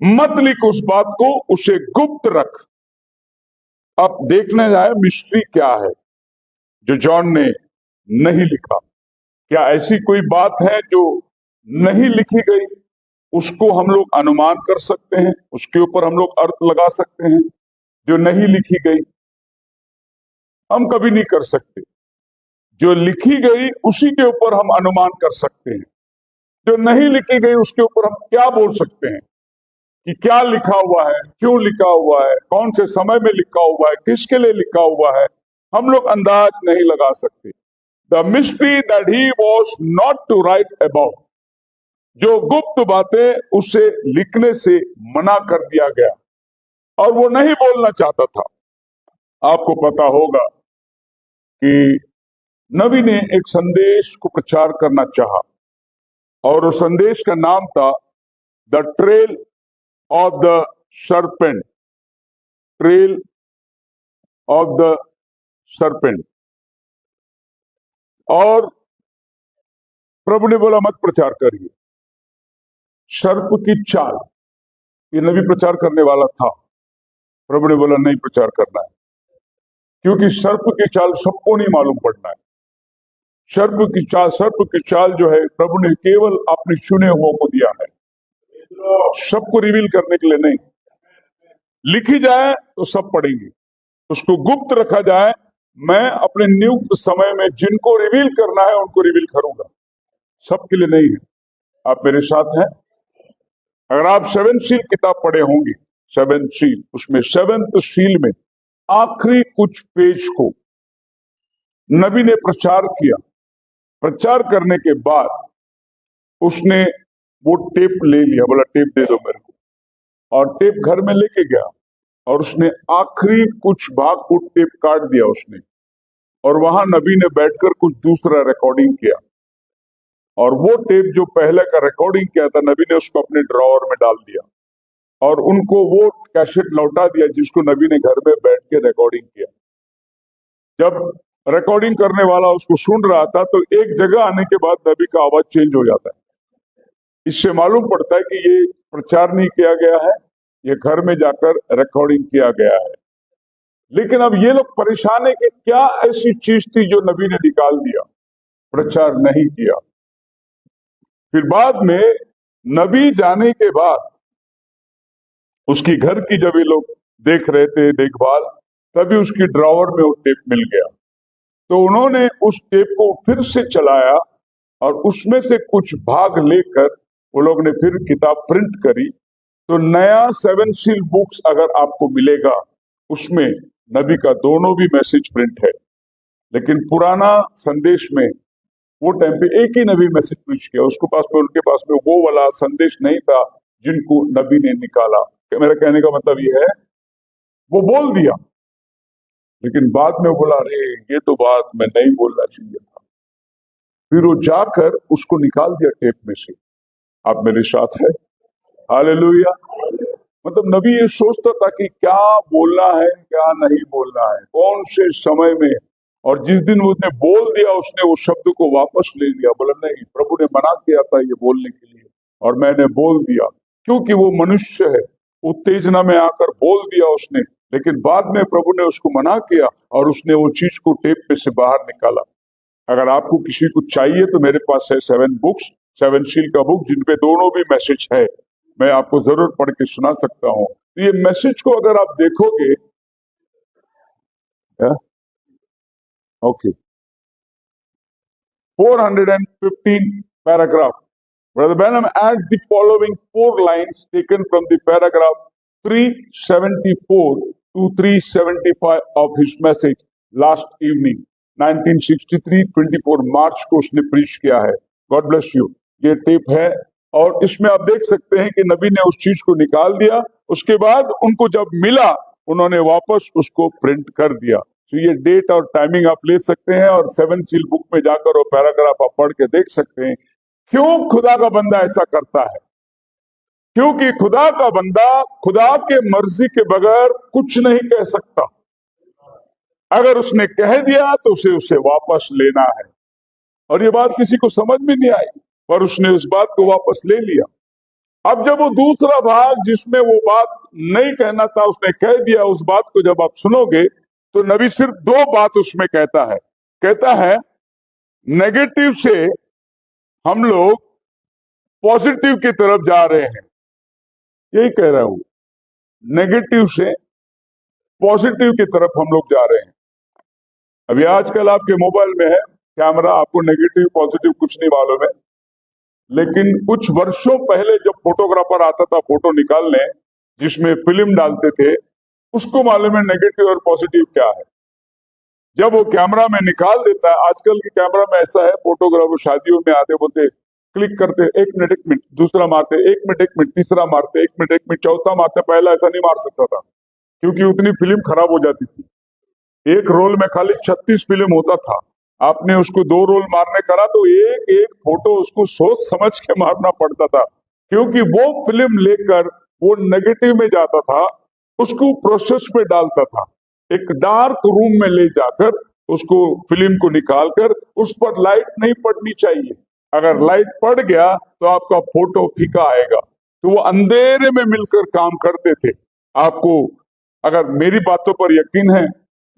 मत लिख उस बात को, उसे गुप्त रख। अब देखने जाए मिस्ट्री क्या है जो जॉन ने नहीं लिखा। क्या ऐसी कोई बात है जो नहीं लिखी गई, उसको हम लोग अनुमान कर सकते हैं, उसके ऊपर हम लोग अर्थ लगा सकते हैं? जो नहीं लिखी गई हम कभी नहीं कर सकते। जो लिखी गई उसी के ऊपर हम अनुमान कर सकते हैं। जो नहीं लिखी गई उसके ऊपर हम क्या बोल सकते हैं कि क्या लिखा हुआ है, क्यों लिखा हुआ है, कौन से समय में लिखा हुआ है, किसके लिए लिखा हुआ है, हम लोग अंदाज नहीं लगा सकते। The mystery that he was not to write about, जो गुप्त बातें उसे लिखने से मना कर दिया गया और वो नहीं बोलना चाहता था। आपको पता होगा कि नबी ने एक संदेश को प्रचार करना चाहा, और उस संदेश का नाम था the trail of the serpent. Trail of the serpent. और प्रभु ने बोला मत प्रचार करिए। सर्प की चाल, ये नबी प्रचार करने वाला था। प्रभु ने बोला नहीं प्रचार करना है, क्योंकि सर्प की चाल सबको नहीं मालूम पड़ना है। सर्प की चाल जो है प्रभु ने केवल अपने चुने हुओं को दिया है, सबको रिवील करने के लिए नहीं। लिखी जाए तो सब पढ़ेंगे, उसको गुप्त रखा जाए। मैं अपने नियुक्त समय में जिनको रिवील करना है उनको रिवील करूंगा, सबके लिए नहीं है। आप मेरे साथ हैं? अगर आप 7 सील किताब पढ़े होंगे, 7 सील, उसमें 7th सील में आखिरी कुछ पेज को नबी ने प्रचार किया। प्रचार करने के बाद उसने वो टेप ले लिया, बोला टेप दे दो मेरे को, और टेप घर में लेके गया, और उसने आखिरी कुछ भाग को टेप काट दिया उसने, और वहां नबी ने बैठकर कुछ दूसरा रिकॉर्डिंग किया। और वो टेप जो पहले का रिकॉर्डिंग किया था, नबी ने उसको अपने ड्रॉअर में डाल दिया, और उनको वो कैसेट लौटा दिया जिसको नबी ने घर में बैठ के रिकॉर्डिंग किया। जब रिकॉर्डिंग करने वाला उसको सुन रहा था तो एक जगह आने के बाद नबी का आवाज चेंज हो जाता है। इससे मालूम पड़ता है कि ये प्रचार नहीं किया गया है, ये घर में जाकर रिकॉर्डिंग किया गया है। लेकिन अब ये लोग परेशान है कि क्या ऐसी चीज थी जो नबी ने निकाल दिया, प्रचार नहीं किया। फिर बाद में नबी जाने के बाद उसकी घर की जब ये लोग देख रहे थे देखभाल, तभी उसकी ड्रॉवर में वो टेप मिल गया। तो उन्होंने उस टेप को फिर से चलाया और उसमें से कुछ भाग लेकर वो लोग ने फिर किताब प्रिंट करी। तो नया 7 सील बुक्स अगर आपको मिलेगा, उसमें नबी का दोनों भी मैसेज प्रिंट है। लेकिन पुराना संदेश में वो टाइम पे एक ही नबी मैसेज प्रीच किया, उसके पास में उनके पास में वो वाला संदेश नहीं था जिनको नबी ने निकाला। मेरा कहने का मतलब ये है, वो बोल दिया लेकिन बाद में बोला अरे ये तो बात मैं नहीं बोलना चाहिए था। फिर वो जाकर उसको निकाल दिया टेप में से। आप मेरे साथ है? हालेलुया। मतलब नबी ये सोचता था कि क्या बोलना है क्या नहीं बोलना है, कौन से समय में। और जिस दिन उसने बोल दिया उसने उस शब्द को वापस ले लिया, बोला नहीं प्रभु ने मना किया था ये बोलने के लिए और मैंने बोल दिया। क्योंकि वो मनुष्य है, उत्तेजना में आकर बोल दिया उसने, लेकिन बाद में प्रभु ने उसको मना किया और उसने वो चीज को टेप में से बाहर निकाला। अगर आपको किसी को चाहिए तो मेरे पास है 7 बुक्स, 7 सील का बुक जिनपे दोनों भी मैसेज है, मैं आपको जरूर पढ़ के सुना सकता हूँ। तो ये मैसेज को अगर आप देखोगे, okay, 415 paragraph. Brother Branham adds the following 4 lines taken from the paragraph 374 to 375 of his message last evening, 1963, 24 मार्च को उसने प्रीच किया है। God bless you. ये टेप है और इसमें आप देख सकते हैं कि नबी ने उस चीज को निकाल दिया, उसके बाद उनको जब मिला उन्होंने वापस उसको प्रिंट कर दिया। तो ये डेट और टाइमिंग आप ले सकते हैं और 7 सील बुक में जाकर वो पैराग्राफ आप पढ़ के देख सकते हैं क्यों खुदा का बंदा ऐसा करता है। क्योंकि खुदा का बंदा खुदा के मर्जी के बगैर कुछ नहीं कह सकता। अगर उसने कह दिया तो उसे वापस लेना है। और ये बात किसी को समझ में नहीं आई, पर उसने उस बात को वापस ले लिया। अब जब वो दूसरा भाग जिसमें वो बात नहीं कहना था उसने कह दिया, उस बात को जब आप सुनोगे तो नबी सिर्फ 2 बात उसमें कहता है नेगेटिव से हम लोग पॉजिटिव की तरफ जा रहे हैं। यही कह रहा हूं, नेगेटिव से पॉजिटिव की तरफ हम लोग जा रहे हैं। अभी आजकल आपके मोबाइल में है कैमरा, आपको नेगेटिव पॉजिटिव कुछ नहीं मालूम है, लेकिन कुछ वर्षों पहले जब फोटोग्राफर आता था फोटो निकालने जिसमें फिल्म डालते थे, उसको मालूम है नेगेटिव और पॉजिटिव क्या है। जब वो कैमरा में निकाल देता है, आजकल के कैमरा में ऐसा है, फोटोग्राफर शादियों में आते बोलते क्लिक करते 1 मिनट 1 मिनट, दूसरा मारते 1 मिनट 1 मिनट, तीसरा मारते 1 मिनट 1 मिनट, चौथा मारते। पहला ऐसा नहीं मार सकता था क्योंकि उतनी फिल्म खराब हो जाती थी। एक रोल में खाली 36 फिल्म होता था। आपने उसको 2 रोल मारने करा तो एक एक फोटो उसको सोच समझ के मारना पड़ता था, क्योंकि वो फिल्म लेकर वो नेगेटिव में जाता था, उसको प्रोसेस पे डालता था, एक डार्क रूम में ले जाकर उसको फिल्म को निकालकर उस पर लाइट नहीं पड़नी चाहिए। अगर लाइट पड़ गया तो आपका फोटो फीका आएगा। तो वो अंधेरे में मिलकर काम करते थे। आपको अगर मेरी बातों पर यकीन है,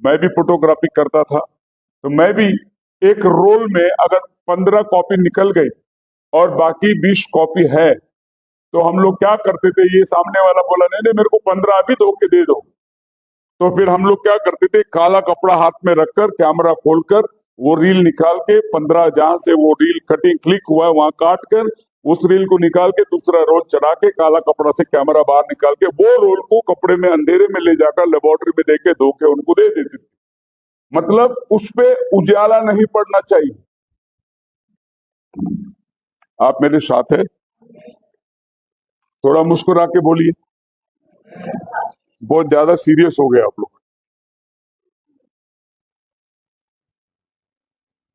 मैं भी फोटोग्राफी करता था, तो मैं भी एक रोल में अगर 15 कॉपी निकल गई और बाकी 20 कॉपी है, तो हम लोग क्या करते थे, ये सामने वाला बोला नहीं नहीं मेरे को 15 अभी धो के दे दो, तो फिर हम लोग क्या करते थे, काला कपड़ा हाथ में रखकर कैमरा खोलकर वो रील निकाल के 15 जहां से वो रील कटिंग क्लिक हुआ है वहां काट कर उस रील को निकाल के दूसरा रोल चढ़ा के काला कपड़ा से कैमरा बाहर निकाल के वो रोल को कपड़े में अंधेरे में ले जाकर लेबोरेटरी में देके धो के उनको दे देते थे। मतलब उस पे उजाला नहीं पड़ना चाहिए। आप मेरे साथ है? थोड़ा मुस्कुरा के बोलिए, बहुत ज्यादा सीरियस हो गए आप लोग।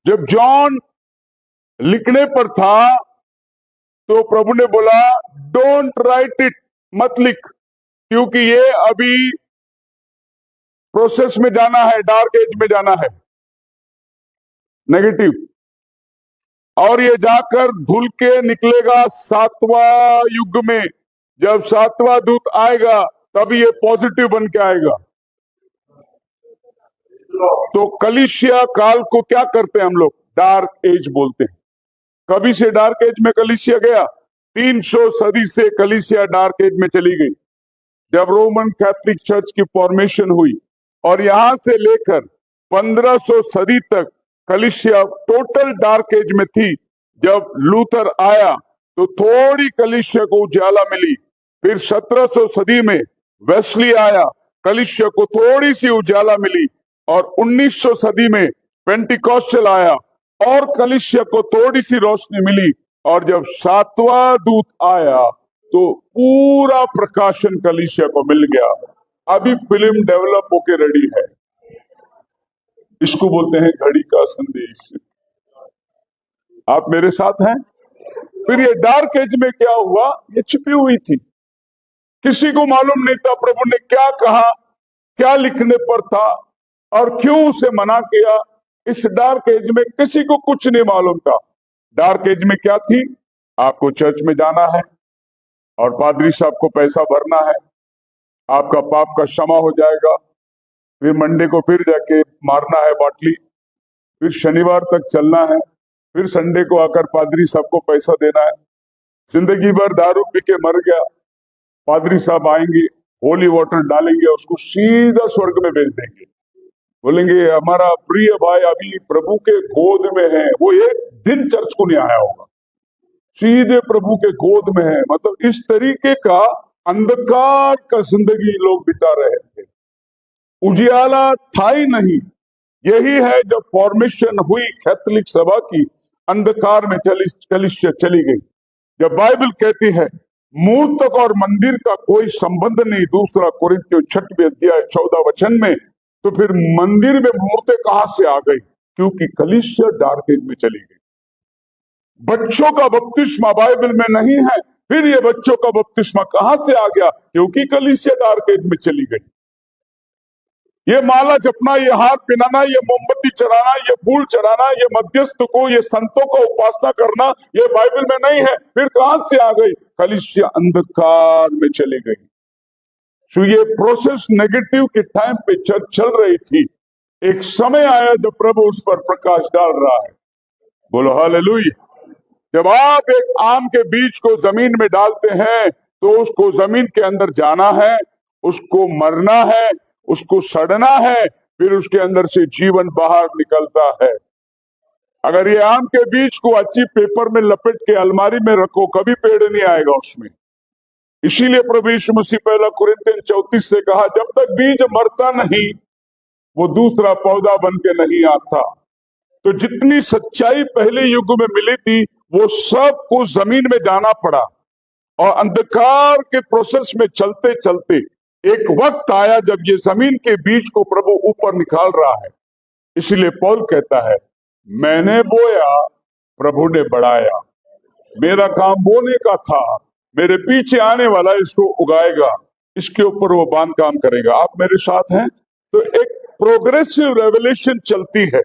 जब जॉन लिखने पर था तो प्रभु ने बोला डोंट राइट इट, मत लिख, क्योंकि ये अभी प्रोसेस में जाना है, डार्क एज में जाना है, नेगेटिव, और ये जाकर धुल के निकलेगा 7वां युग में। जब 7वां दूत आएगा तब ये पॉजिटिव बन के आएगा। तो कलीसिया काल को क्या करते हैं हम लोग? डार्क एज बोलते हैं। कभी से डार्क एज में कलीसिया गया? 300 सदी से कलीसिया डार्क एज में चली गई, जब रोमन कैथोलिक चर्च की फॉर्मेशन हुई। और यहां से लेकर 1500 सदी तक कलीसिया टोटल डार्क एज में थी। जब लूथर आया तो थोड़ी कलीसिया को उजाला मिली। फिर 1700 सदी में वेस्ली आया, कलीसिया को थोड़ी सी उजाला मिली। और 1900 सदी में पेंटिकॉस्टल आया और कलीसिया को थोड़ी सी रोशनी मिली। और जब 7वां दूत आया तो पूरा प्रकाशन कलीसिया को मिल गया। अभी फिल्म डेवलप होके रेडी है, इसको बोलते हैं घड़ी का संदेश। आप मेरे साथ हैं? फिर ये डार्क एज में क्या हुआ? ये छिपी हुई थी, किसी को मालूम नहीं था प्रभु ने क्या कहा, क्या लिखने पर था और क्यों उसे मना किया। इस डार्क एज में किसी को कुछ नहीं मालूम था। डार्क एज में क्या थी? आपको चर्च में जाना है और पादरी साहब को पैसा भरना है, आपका पाप का क्षमा हो जाएगा। फिर मंडे को फिर जाके मारना है बाटली, फिर शनिवार तक चलना है, फिर संडे को आकर पादरी साहब को पैसा देना है। जिंदगी भर दारू पी के मर गया, पादरी साहब आएंगे, होली वाटर डालेंगे, उसको सीधा स्वर्ग में भेज देंगे। बोलेंगे हमारा प्रिय भाई अभी प्रभु के गोद में है। वो एक दिन चर्च को नहीं आया होगा, सीधे प्रभु के गोद में है। मतलब इस तरीके का अंधकार का जिंदगी लोग बिता रहे थे, उजियाला था ही नहीं। यही है जब फॉर्मेशन हुई कैथोलिक सभा की, अंधकार में कलीसिया चली गई। जब बाइबल कहती है मूर्तक और मंदिर का कोई संबंध नहीं, 2 कोरिन्थियों 6वें अध्याय 14 वचन में, तो फिर मंदिर में मूर्तें कहां से आ गई? क्योंकि कलीसिया डार्क एज में चली गई। बच्चों का बपतिस्मा बाइबल में नहीं है, फिर ये बच्चों का बपतिस्मा कहां से आ गया? क्योंकि कलीसिया डार्क एज में चली गई। ये माला जपना, ये हाथ पिनाना, ये मोमबत्ती चढ़ाना, ये फूल चढ़ाना, ये मध्यस्थ को, ये संतों को उपासना करना, ये बाइबल में नहीं है। फिर कहां से आ गई? कलीसिया अंधकार में चली गई। तो ये प्रोसेस नेगेटिव के टाइम पे चर्च चल रही थी। एक समय आया जब प्रभु उस पर प्रकाश डाल रहा है। बोलो हालेलुया। जब आप एक आम के बीज को जमीन में डालते हैं तो उसको जमीन के अंदर जाना है, उसको मरना है, उसको सड़ना है, फिर उसके अंदर से जीवन बाहर निकलता है। अगर ये आम के बीज को अच्छी पेपर में लपेट के अलमारी में रखो, कभी पेड़ नहीं आएगा उसमें। इसीलिए प्रभु यीशु मसीह 1 कुरिन्थियों 34 से कहा, जब तक बीज मरता नहीं वो दूसरा पौधा बन के नहीं आता। तो जितनी सच्चाई पहले युग में मिली थी वो सब को जमीन में जाना पड़ा, और अंधकार के प्रोसेस में चलते चलते एक वक्त आया जब ये जमीन के बीज को प्रभु ऊपर निकाल रहा है। इसलिए पौल कहता है, मैंने बोया प्रभु ने बढ़ाया, मेरा काम बोने का था, मेरे पीछे आने वाला इसको उगाएगा, इसके ऊपर वो बांध काम करेगा। आप मेरे साथ हैं? तो एक प्रोग्रेसिव रेवलेशन चलती है।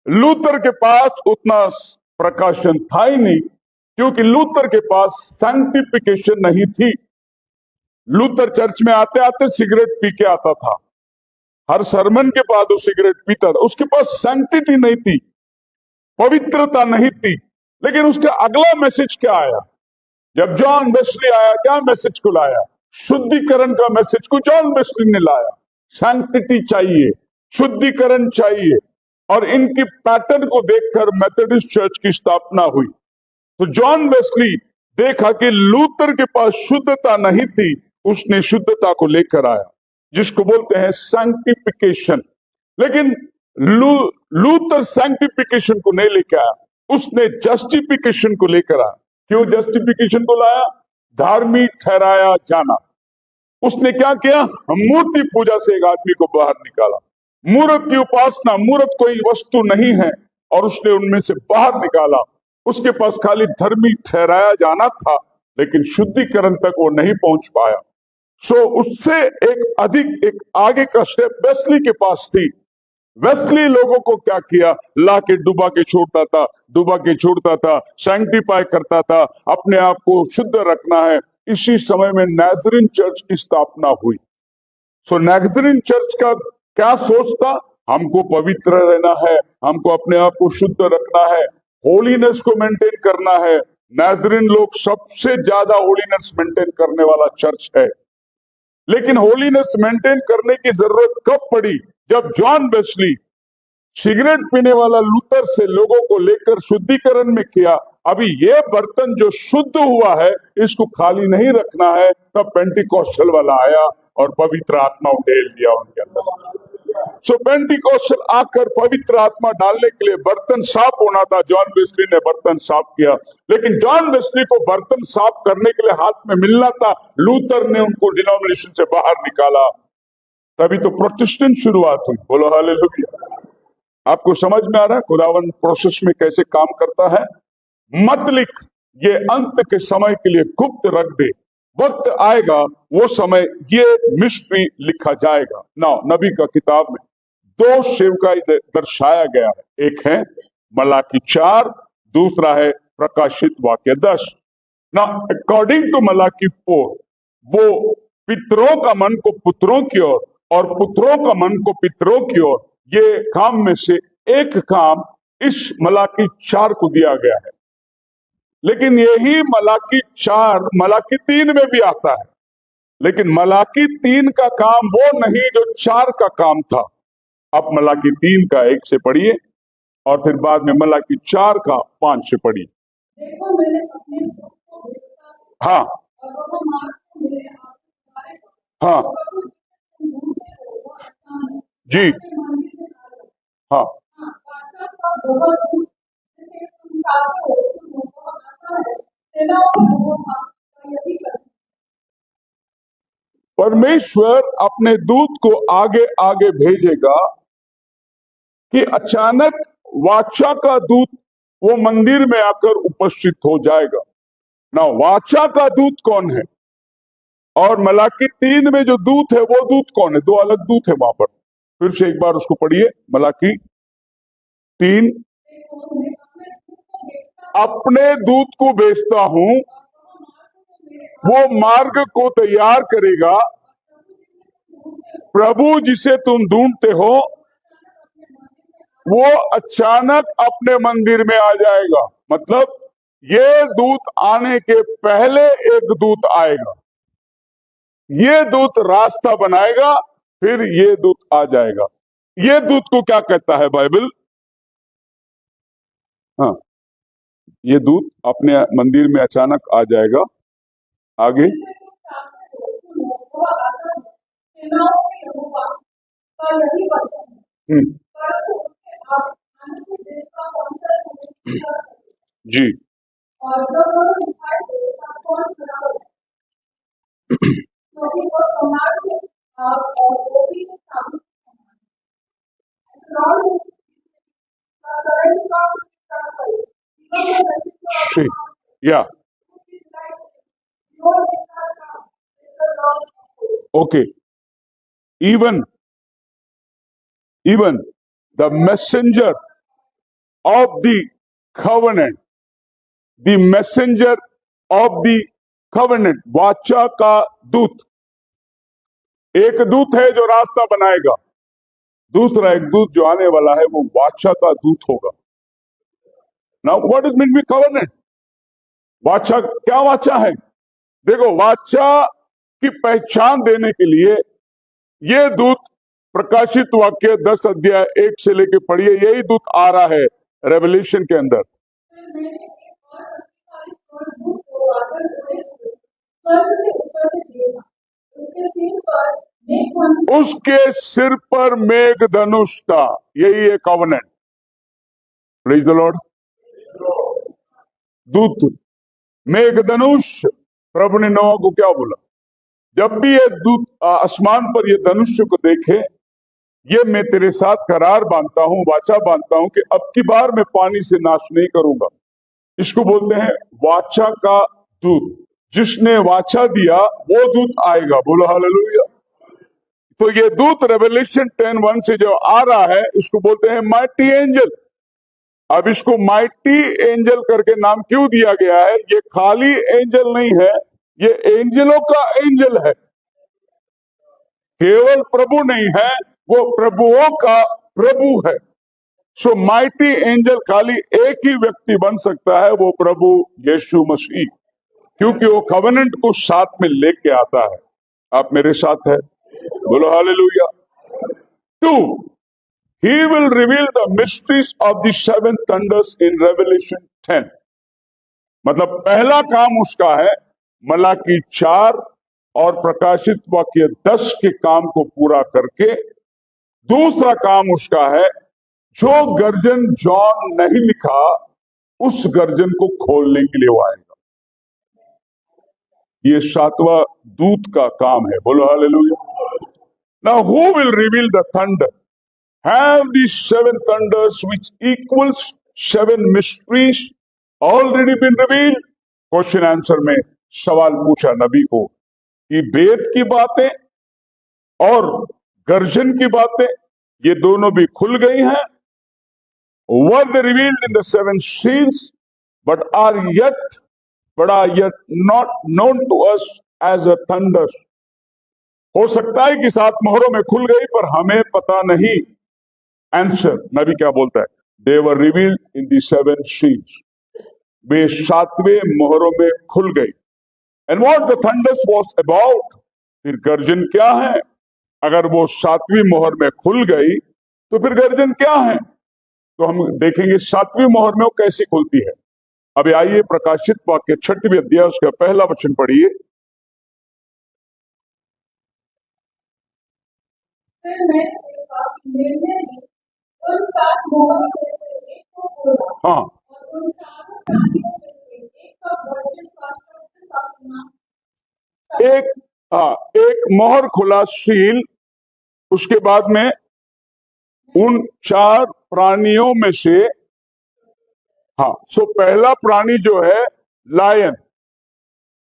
लूथर के पास उतना प्रकाशन था ही नहीं, क्योंकि लूथर के पास सैंक्टिफिकेशन नहीं थी। लूथर चर्च में आते आते सिगरेट पी के आता था, हर सरमन के बाद वो सिगरेट पीता था। उसके पास सैंक्टिटी नहीं थी, पवित्रता नहीं थी। लेकिन उसका अगला मैसेज क्या आया? जब जॉन वेस्ली आया, क्या मैसेज को लाया? शुद्धिकरण का मैसेज को जॉन वेस्ली ने लाया। सैंक्टिटी चाहिए, शुद्धिकरण चाहिए। और इनकी पैटर्न को देखकर मेथोडिस्ट चर्च की स्थापना हुई। तो जॉन वेस्ली देखा कि लूथर के पास शुद्धता नहीं थी, उसने शुद्धता को लेकर आया, जिसको बोलते हैं सैंक्टिफिकेशन। लेकिन लूथर सैंक्टिफिकेशन को नहीं लेकर आया, उसने जस्टिफिकेशन को लेकर आया। क्यों जस्टिफिकेशन को लाया? धार्मिक ठहराया जाना। उसने क्या किया? मूर्ति पूजा से एक आदमी को बाहर निकाला। मूर्त की उपासना, मूर्त कोई वस्तु नहीं है, और उसने उनमें से बाहर निकाला। उसके पास खाली धर्मी ठहराया जाना था, लेकिन शुद्धिकरण तक वो नहीं पहुंच पाया। सो उससे एक आगे का स्टेप वेस्ली के पास थी। वेस्ली लोगों को क्या किया? ला के डुबा के छोड़ता था, सैंक्टिफाई करता था, अपने आप को शुद्ध रखना है। इसी समय में नाज़रीन चर्च की स्थापना हुई। सो नाज़रीन चर्च का क्या सोच था? हमको पवित्र रहना है, हमको अपने आप को शुद्ध रखना है, होलीनेस को मेंटेन करना है। नाज़रीन लोग सबसे ज्यादा होलीनेस मेंटेन करने वाला चर्च है। लेकिन होलीनेस मेंटेन करने की जरूरत कब पड़ी? जब जॉन वेस्ली सिगरेट पीने वाला लूथर से लोगों को लेकर शुद्धिकरण में किया, अभी ये बर्तन जो शुद्ध हुआ है इसको खाली नहीं रखना है, तब पेंटिकॉस्टल वाला आया और पवित्र आत्मा उड़ेल दिया उनके अंदर। सो पेंटिकॉस्टल आकर पवित्र आत्मा डालने के लिए बर्तन साफ होना था। जॉन वेस्ली ने बर्तन साफ किया, लेकिन जॉन वेस्ली को बर्तन साफ करने के लिए हाथ में मिलना था। लूथर ने उनको डिनोमिनेशन से बाहर निकाला, तभी तो प्रोटेस्टेंट शुरुआत हुई। बोलो हालेलुया। आपको समझ में आ रहा है खुदावन प्रोसेस में कैसे काम करता है? मत लिख, ये अंत के समय के लिए गुप्त रख दे, वक्त आएगा वो समय ये मिस्ट्री लिखा जाएगा। ना नबी का किताब में दो सेवकाई दर्शाया गया है, एक है मलाकी 4, दूसरा है प्रकाशित वाक्य 10। ना अकॉर्डिंग टू मलाकी 4, वो पितरों का मन को पुत्रों की ओर और पुत्रों का मन को पितरों की ओर, ये काम में से एक काम इस मलाकी 4 को दिया गया है। लेकिन यही मलाकी 4 मलाकी 3 में भी आता है, लेकिन मलाकी 3 का काम वो नहीं जो 4 का काम था। अब मलाकी 3 का 1 से पढ़िए और फिर बाद में मलाकी 4 का 5 से पढ़िए। देखो मैंने अपने दूत को भेजा हाँ और वह मार्ग को मेरे आगे बढ़ाएगा। हाँ और वह तुम ढूंढते हो वो अचानक जी अपने मंदिर में आएगा। हाँ हाँ, बादशाह का बहुत दूत जिसे तुम चाहते हो तुम वो आता है, सेनाओं का यहोवा का यही करता है। परमेश्वर अपने दूत को आगे आगे भेजेगा कि अचानक वाचा का दूत वो मंदिर में आकर उपस्थित हो जाएगा। ना वाचा का दूत कौन है और मलाकी 3 में जो दूत है वो दूत कौन है? 2 अलग दूत है वहां पर। फिर से एक बार उसको पढ़िए, मलाकी 3। देखो मैं अपने दूत को भेजता अपने दूत को भेजता हूं, और वह मार्ग को वो मार्ग को मेरे तैयार करेगा। प्रभु जिसे तुम ढूंढते हो वो अचानक अपने मंदिर में आ जाएगा। मतलब ये दूत आने के पहले एक दूत आएगा, ये दूत रास्ता बनाएगा, फिर ये दूत आ जाएगा। ये दूत को क्या कहता है बाइबल? हाँ, ये दूत अपने मंदिर में अचानक आ जाएगा। आगे वो आता है, सेनाओं के यहोवा का यही वचन है। हम्म, परंतु उसके आने के देश का अंतर है। जी और जब वो दिखाई दे तब कौन खड़ा हो? क्योंकि वो सोनार के आग और गोभी के सामने समान है। का करंट का विस्तार करे। जीवन में रचित शी या जो विस्तार का विस्तार हो। okay, even the messenger of the covenant, the messenger of the covenant, वाचा का दूत, एक दूत है जो रास्ता बनाएगा, दूसरा एक दूत जो आने वाला है वो वाचा का दूत होगा। Now what is mean by covenant? वाचा, क्या वाचा है? देखो, वाचा की पहचान देने के लिए ये दूत, प्रकाशित वाक्य 10 अध्याय 1 से लेके पढ़िए, यही दूत आ रहा है रेवलेशन के अंदर। फिर मैंने एक और शक्तिशाली स्वर्गदूत को बादल उड़े हुए स्वर्ग से ऊपर से देखा। उसके सिर पर मेघ धनुष था। यही है कॉवेनेंट। Praise the Lord. दूत मेघधनुष, प्रभु ने नोआ को क्या बोला? जब भी ये दूत आसमान पर ये धनुष को देखे, ये मैं तेरे साथ करार बांधता हूं, वाचा बांधता हूं कि अब की बार मैं पानी से नाश नहीं करूंगा। इसको बोलते हैं वाचा का दूत। जिसने वाचा दिया वो दूत आएगा। बोलो हालेलुया। तो ये दूत रेवलेशन 10:1 से जो आ रहा है, इसको बोलते हैं माइटी एंजल। अब इसको माइटी एंजल करके नाम क्यों दिया गया है? ये खाली एंजल नहीं है, ये एंजलों का एंजल है। केवल प्रभु नहीं है, वो प्रभुओं का प्रभु है। सो माइटी एंजल खाली एक ही व्यक्ति बन सकता है, वो प्रभु यीशु मसीह, क्योंकि वो कवेनेंट को साथ में लेके आता है। आप मेरे साथ है, बोलो hallelujah. 2, he will reveal the mysteries of the 7 thunders in Revelation 10। मतलब पहला काम उसका है मलाकी 4 और प्रकाशित वाक्य 10 के काम को पूरा करके, दूसरा काम उसका है जो गर्जन जॉन नहीं लिखा उस गर्जन को खोलने के लिए वो आएगा। ये 7वां दूत का काम है, बोलो hallelujah. Now who will reveal the thunder? Have these 7 thunders which equals 7 mysteries already been revealed? Question answer में सवाल पूछा नबी को कि वेद की बातें और गर्जन की बातें ये दोनों भी खुल गई हैं। Were they revealed in the 7 seals, but are yet not known to us as a thunder? हो सकता है कि 7 मोहरों में खुल गई पर हमें पता नहीं। आंसर नबी क्या बोलता है? They were revealed in the 7 seals। वे 7वें मोहरों में खुल गई। And what the thunders was about? फिर गर्जन क्या है? अगर वो 7वीं मोहर में खुल गई तो फिर गर्जन क्या है? तो हम देखेंगे 7वीं मोहर में वो कैसे खुलती है। अभी आइए प्रकाशित वाक्य 6वें अध्याय उसका पहला वचन पढ़िए। फिर मैं देखा कि निर्णय ने उन 7 मोहरों में से एक को खोला, हाँ, और उन चारों प्राणियों में से एक का गर्जन का शब्द सा सुना। एक मोहर खुला सील, उसके बाद में उन 4 प्राणियों में से, हाँ, सो पहला प्राणी जो है लायन।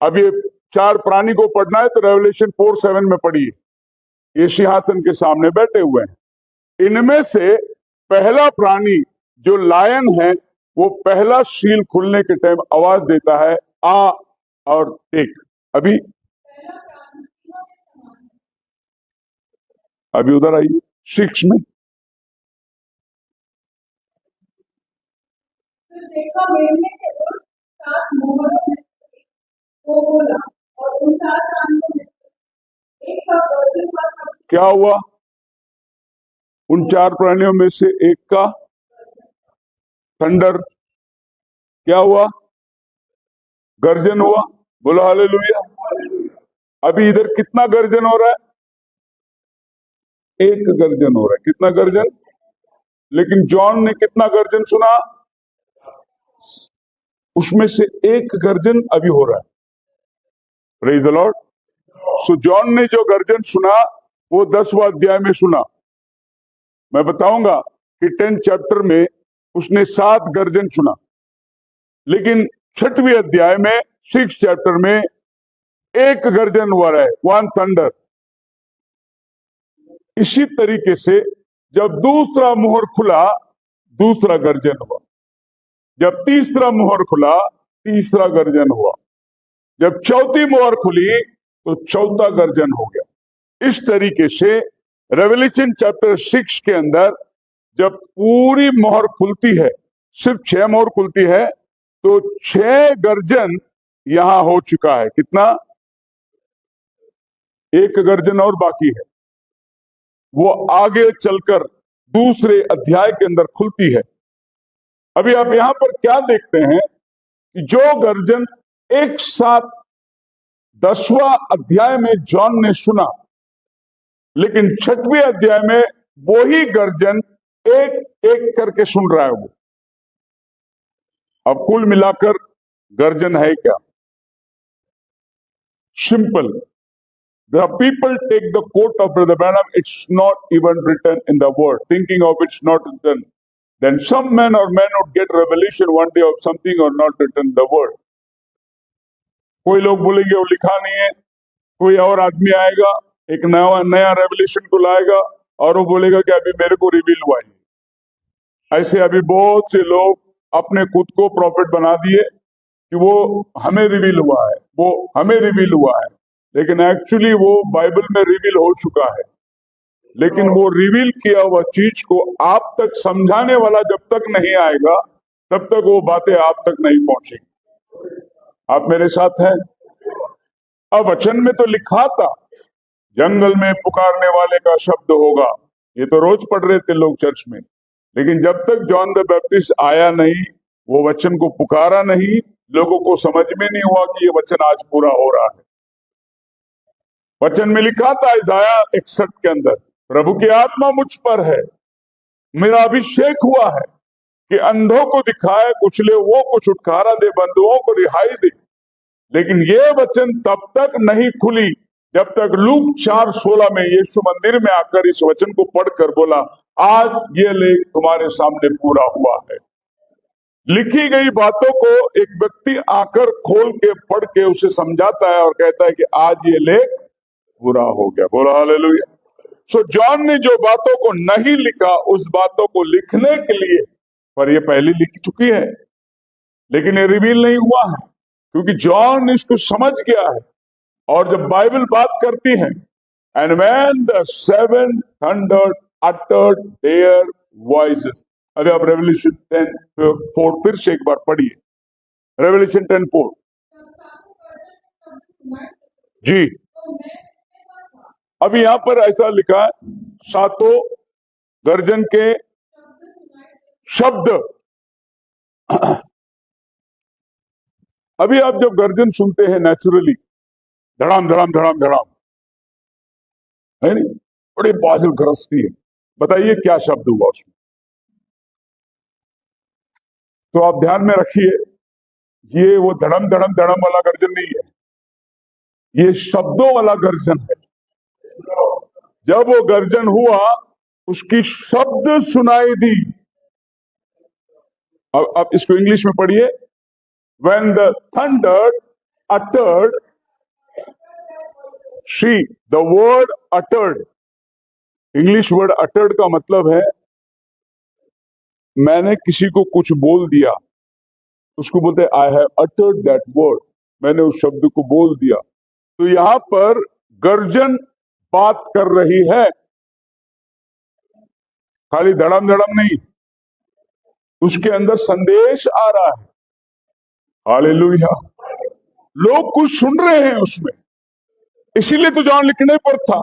अब ये 4 प्राणी को पढ़ना है तो रेवलेशन 4:7 में पढ़िए। ये सिंहासन के सामने बैठे हुए हैं। इनमें से पहला प्राणी जो लायन है वो पहला सील खुलने के टाइम आवाज देता है, आ और देख। अभी उधर आइए 6 में। फिर देखा मेले के उन 7 मोहरों में से एक को खोला, और उन 4 प्राणियों में से एक का गर्जन का शब्द। क्या हुआ? उन 4 प्राणियों में से एक का थंडर क्या हुआ? गर्जन हुआ। बोलो हालेलुया। अभी इधर कितना गर्जन हो रहा है? एक गर्जन हो रहा है। कितना गर्जन? लेकिन जॉन ने कितना गर्जन सुना? उसमें से एक गर्जन अभी हो रहा है। Praise the Lord. So John ने जो गर्जन सुना वो 10वां अध्याय में सुना। मैं बताऊंगा कि 10th चैप्टर में उसने 7 गर्जन सुना, लेकिन 6वें अध्याय में 6th चैप्टर में एक गर्जन हुआ है, 1 थंडर। इसी तरीके से जब दूसरा मोहर खुला दूसरा गर्जन हुआ, जब तीसरा मोहर खुला तीसरा गर्जन हुआ, जब चौथी मोहर खुली तो चौथा गर्जन हो गया। इस तरीके से रेवलेशन चैप्टर 6 के अंदर जब पूरी मोहर खुलती है, सिर्फ 6 मोहर खुलती है, तो 6 गर्जन यहां हो चुका है। कितना? एक गर्जन और बाकी है, वो आगे चलकर दूसरे अध्याय के अंदर खुलती है। अभी आप यहां पर क्या देखते हैं कि जो गर्जन एक साथ 10वां अध्याय में जॉन ने सुना, लेकिन 6वें अध्याय में वही गर्जन एक एक करके सुन रहा है वो। अब कुल मिलाकर गर्जन है क्या? Simple. The people take the quote of Brother Branham, it's not even written in the word. Thinking of it's not written. Then some man or man would get revelation one day of something or not written in the word. कोई लोग बोलेंगे वो लिखा नहीं है, कोई और आदमी आएगा एक नया रेवलेशन को लाएगा और वो बोलेगा कि अभी मेरे को रिवील हुआ है। ऐसे अभी बहुत से लोग अपने खुद को प्रॉफिट बना दिए कि वो हमें रिवील हुआ है, वो हमें रिवील हुआ है, लेकिन एक्चुअली वो बाइबल में रिवील हो चुका है। लेकिन वो रिवील किया हुआ चीज को आप तक समझाने वाला जब तक नहीं आएगा तब तक वो बातें आप तक नहीं पहुंचेंगी। आप मेरे साथ हैं? अब वचन में तो लिखा था जंगल में पुकारने वाले का शब्द होगा, ये तो रोज पढ़ रहे थे लोग चर्च में, लेकिन जब तक जॉन द बैप्टिस्ट आया नहीं, वो वचन को पुकारा नहीं, लोगों को समझ में नहीं हुआ कि ये वचन आज पूरा हो रहा है। वचन में लिखा था इसाया 61 के अंदर, प्रभु की आत्मा मुझ पर है, मेरा अभिषेक हुआ है कि अंधों को दिखाए, कुचले वो को छुटकारा दे, बंधुओं को रिहाई दे। लेकिन ये वचन तब तक नहीं खुली जब तक लूक 4:16 में यीशु मंदिर में आकर इस वचन को पढ़कर बोला, आज ये लेख तुम्हारे सामने पूरा हुआ है। लिखी गई बातों को एक व्यक्ति आकर खोल के पढ़ के उसे समझाता है और कहता है कि आज ये लेख पूरा हो गया। बोला हालेलुया। सो जॉन ने जो बातों को नहीं लिखा उस बातों को लिखने के लिए, पर ये पहले लिख चुकी है, लेकिन ये रिवील नहीं हुआ है क्योंकि जॉन इसको समझ गया है। और जब बाइबल बात करती है, and when the seven thundered uttered there voices, अभी आप रेवल्यूशन 10:4 फिर से एक बार पढ़िए, रेवल्यूशन 10:4 जी। अभी यहां पर ऐसा लिखा है, सातों गर्जन के शब्द। अभी आप जब गर्जन सुनते हैं नेचुरली, धड़ाम धड़ाम धड़ाम धड़ाम, है नहीं, बड़ी बादल गरजती है, बताइए क्या शब्द हुआ उसमें? तो आप ध्यान में रखिए, ये वो धड़म धड़म धड़म वाला गर्जन नहीं है, ये शब्दों वाला गर्जन है। जब वो गर्जन हुआ उसकी शब्द सुनाई दी। अब इसको इंग्लिश में पढ़िए, when the thunder uttered, see the word uttered, English word uttered का मतलब है मैंने किसी को कुछ बोल दिया, उसको बोलते हैं I have uttered that word, मैंने उस शब्द को बोल दिया। तो यहां पर गर्जन बात कर रही है, खाली धड़म धड़म नहीं, उसके अंदर संदेश आ रहा है। हालेलुया। लोग कुछ सुन रहे हैं उसमें, इसीलिए तो जॉन लिखने पर था,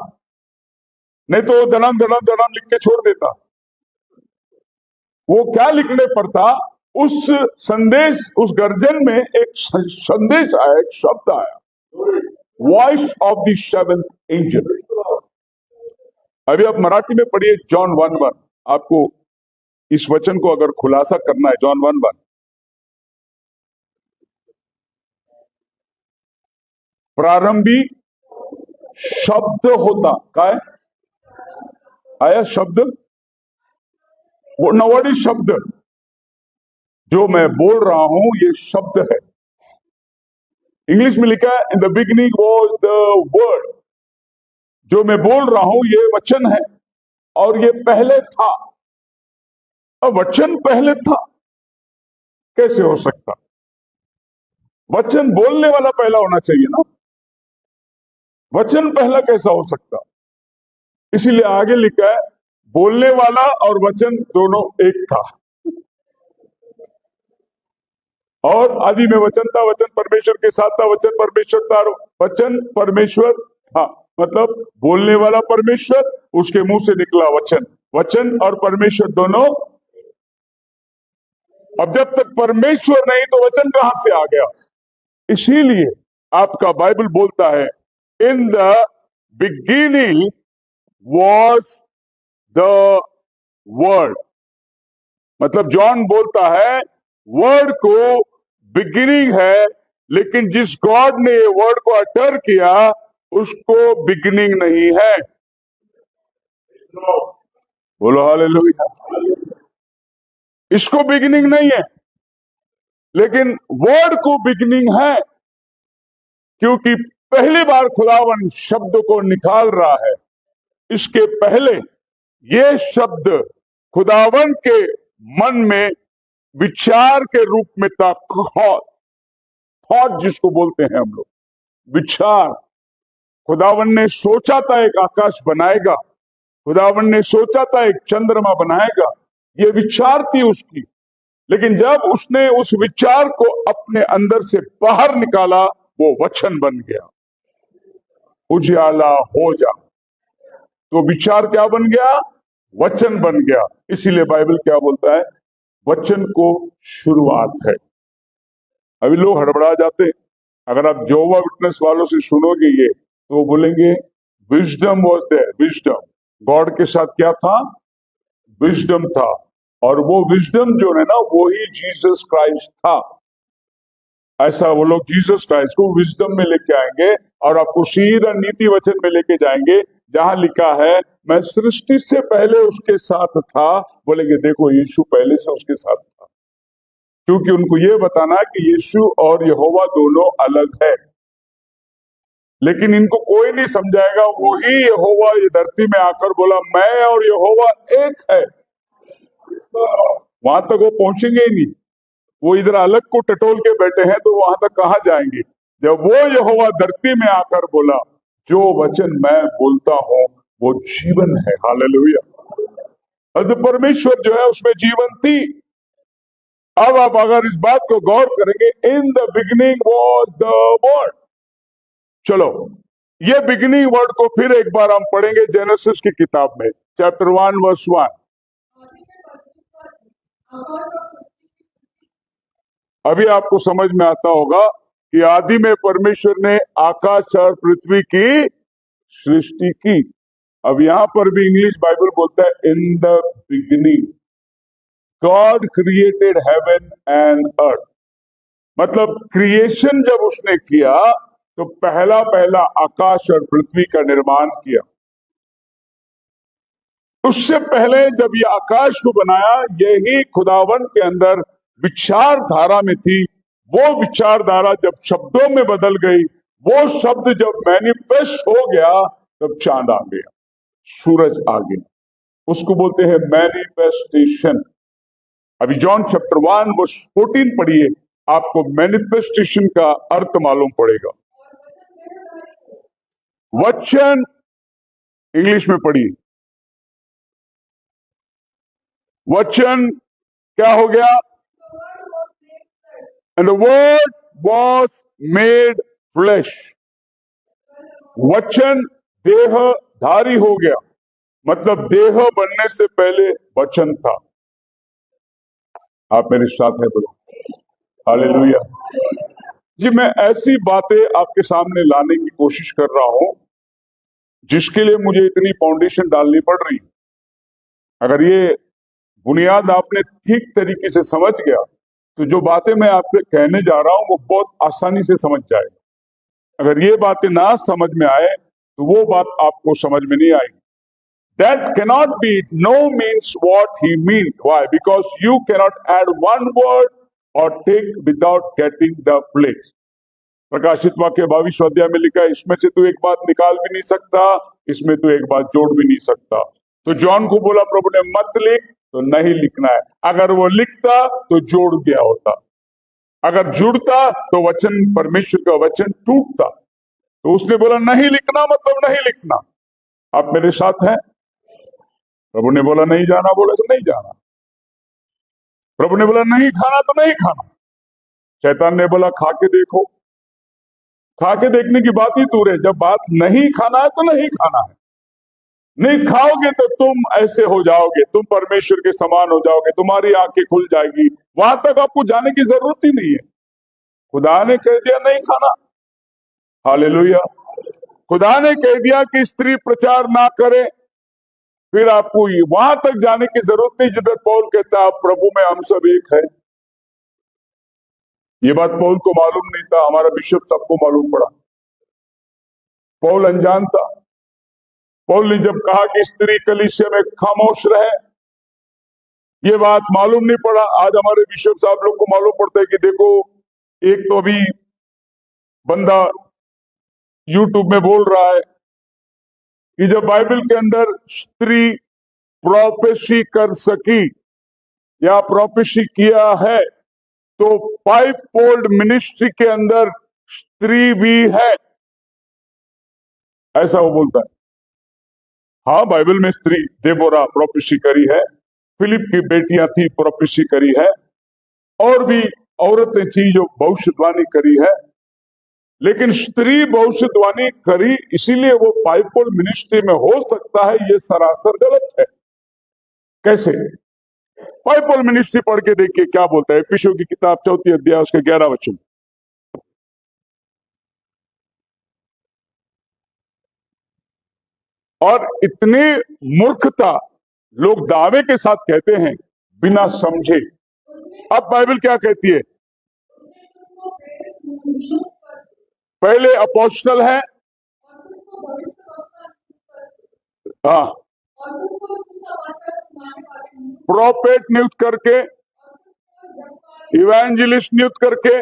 नहीं तो धड़म धड़म धड़म लिख के छोड़ देता। वो क्या लिखने पर था? उस संदेश, उस गर्जन में एक संदेश आया, एक शब्द आया, voice of the seventh angel. अभी आप मराठी में पढ़िए जॉन 1:1, आपको इस वचन को अगर खुलासा करना है, जॉन 1:1, प्रारंभी शब्द होता, काय आया शब्द, वो नवड़ी शब्द, जो मैं बोल रहा हूं ये शब्द है। इंग्लिश में लिखा है in the beginning was the word, जो मैं बोल रहा हूं ये वचन है और ये पहले था। अब वचन पहले था कैसे हो सकता? वचन बोलने वाला पहला होना चाहिए ना, वचन पहला कैसा हो सकता? इसीलिए आगे लिखा है बोलने वाला और वचन दोनों एक था, और आदि में वचन था, वचन परमेश्वर के साथ था, वचन परमेश्वर था, वचन परमेश्वर था। मतलब बोलने वाला परमेश्वर, उसके मुंह से निकला वचन, वचन और परमेश्वर दोनों। अब जब तक परमेश्वर नहीं तो वचन कहां से आ गया? इसीलिए आपका बाइबल बोलता है in the beginning was the word, मतलब जॉन बोलता है वर्ड को बिगिनिंग है, लेकिन जिस गॉड ने वर्ड को अटर किया उसको बिगिनिंग नहीं है। बोलो हालेलुया। इसको बिगिनिंग नहीं है, लेकिन वर्ड को बिगिनिंग है, क्योंकि पहली बार खुदावन शब्द को निकाल रहा है। इसके पहले ये शब्द खुदावन के मन में विचार के रूप में था। थॉट जिसको बोलते हैं हम लोग, विचार। खुदावन ने सोचा था एक आकाश बनाएगा, खुदावन ने सोचा था एक चंद्रमा बनाएगा, ये विचार थी उसकी, लेकिन जब उसने उस विचार को अपने अंदर से बाहर निकाला, वो वचन बन गया, उजियाला हो जा। तो विचार क्या बन गया? वचन बन गया। इसीलिए बाइबल क्या बोलता है? वचन को शुरुआत है। अभी लोग हड़बड़ा जाते हैं। अगर आप जोवा विटनेस वालों से सुनोगे ये, तो वो बोलेंगे wisdom was there. Wisdom, God के साथ क्या था? विजडम था। और वो विजडम जो है ना, वो ही जीसस क्राइस्ट था। ऐसा वो लोग जीसस क्राइस्ट को विजडम में लेके आएंगे और आपको सीधा नीति वचन में लेके जाएंगे, जहां लिखा है मैं सृष्टि से पहले उसके साथ था। बोलेंगे देखो यीशु पहले से उसके साथ था, क्योंकि उनको ये बताना है कि यीशु और यहोवा दोनों अलग है। लेकिन इनको कोई नहीं समझाएगा, वही यहोवा ये धरती में आकर बोला मैं और यहोवा एक है। वहां तक वो पहुंचेंगे ही नहीं। वो इधर अलग को टटोल के बैठे हैं, तो वहां तक कहां जाएंगे? जब वो यहोवा धरती में आकर बोला जो वचन मैं बोलता हूं वो जीवन है। हालेलुया। और परमेश्वर जो है उसमें जीवन थी। अब आप अगर इस बात को गौर करेंगे, in the beginning was the word. चलो ये बिगिनिंग वर्ड को फिर एक बार हम पढ़ेंगे जेनेसिस की किताब में, चैप्टर 1 वर्स 1। अभी आपको समझ में आता होगा कि आदि में परमेश्वर ने आकाश और पृथ्वी की सृष्टि की। अब यहां पर भी इंग्लिश बाइबल बोलता है in the beginning God created heaven and earth. मतलब क्रिएशन जब उसने किया तो पहला पहला आकाश और पृथ्वी का निर्माण किया। उससे पहले जब ये आकाश को बनाया, यही खुदावन के अंदर विचारधारा में थी। वो विचारधारा जब शब्दों में बदल गई, वो शब्द जब मैनिफेस्ट हो गया, तब चांद आ गया, सूरज आ गया। उसको बोलते हैं मैनिफेस्टेशन। अभी जॉन चैप्टर 1 वर्स 14 पढ़िए, आपको मैनिफेस्टेशन का अर्थ मालूम पड़ेगा। वचन इंग्लिश में पढ़िए। वचन क्या हो गया? And the word was made flash. वचन देह धारी हो गया, मतलब देह बनने से पहले वचन था। आप मेरे साथ है बोलो हालेलुया। जी, मैं ऐसी बातें आपके सामने लाने की कोशिश कर रहा हूं जिसके लिए मुझे इतनी फाउंडेशन डालनी पड़ रही। अगर ये बुनियाद आपने ठीक तरीके से समझ गया, तो जो बातें मैं आपसे कहने जा रहा हूं वो बहुत आसानी से समझ जाएगा। अगर ये बातें ना समझ में आए, तो वो बात आपको समझ में नहीं आएगी। That cannot be no means what he meant. Why? Because you cannot add one word or take without getting the place. प्रकाशित वाक्य 22 अध्याय में लिखा है, इसमें से तू एक बात निकाल भी नहीं सकता, इसमें तू एक बात जोड़ भी नहीं सकता। तो जॉन को बोला प्रभु ने मत लिख, तो नहीं लिखना है। अगर वो लिखता तो जोड़ गया होता, अगर जुड़ता तो वचन, परमेश्वर का वचन टूटता। तो उसने बोला नहीं लिखना, मतलब नहीं लिखना। आप मेरे साथ हैं? प्रभु ने बोला नहीं जाना, बोले तो नहीं जाना। प्रभु ने बोला नहीं खाना, तो नहीं खाना। शैतान ने बोला खा के देखो। खा के देखने की बात ही दूर है, जब बात नहीं खाना है तो नहीं खाना है। नहीं खाओगे तो तुम ऐसे हो जाओगे, तुम परमेश्वर के समान हो जाओगे, तुम्हारी आंखें खुल जाएगी। वहां तक आपको जाने की जरूरत ही नहीं है। खुदा ने कह दिया नहीं खाना। हालेलुया। खुदा ने कह दिया कि स्त्री प्रचार ना करे, फिर आपको वहां तक जाने की जरूरत नहीं जिधर पौल कहता है प्रभु में हम सब एक है। ये बात पौल को मालूम नहीं था, हमारा बिशप सबको मालूम पड़ा। पौल अनजान था। पौल ने जब कहा कि स्त्री कलीसिया में खामोश रहे, ये बात मालूम नहीं पड़ा। आज हमारे बिशप साहब लोग को मालूम पड़ता है कि देखो, एक तो अभी बंदा यूट्यूब में बोल रहा है कि जब बाइबल के अंदर स्त्री प्रोफेसी कर सकी या प्रोफेसी किया है, तो 5 फोल्ड मिनिस्ट्री के अंदर स्त्री भी है, ऐसा वो बोलता है। हाँ, बाइबल में स्त्री देबोरा प्रोफेसी करी है, फिलिप की बेटियां थी प्रोफेसी करी है, और भी औरतें थी जो भविष्यवाणी करी है। लेकिन स्त्री भविष्यवाणी करी इसीलिए वो पाइपल मिनिस्ट्री में हो सकता है, ये सरासर गलत है। कैसे? पाइपल मिनिस्ट्री पढ़ के देखिए क्या बोलता है, एफिसियों की किताब 4 अध्याय उसके 11 वचन। और इतनी मूर्खता लोग दावे के साथ कहते हैं बिना समझे। अब बाइबल क्या कहती है? पहले अपोस्टल है, हाँ, प्रोफेट नियुक्त करके, इवेंजलिस्ट नियुक्त करके,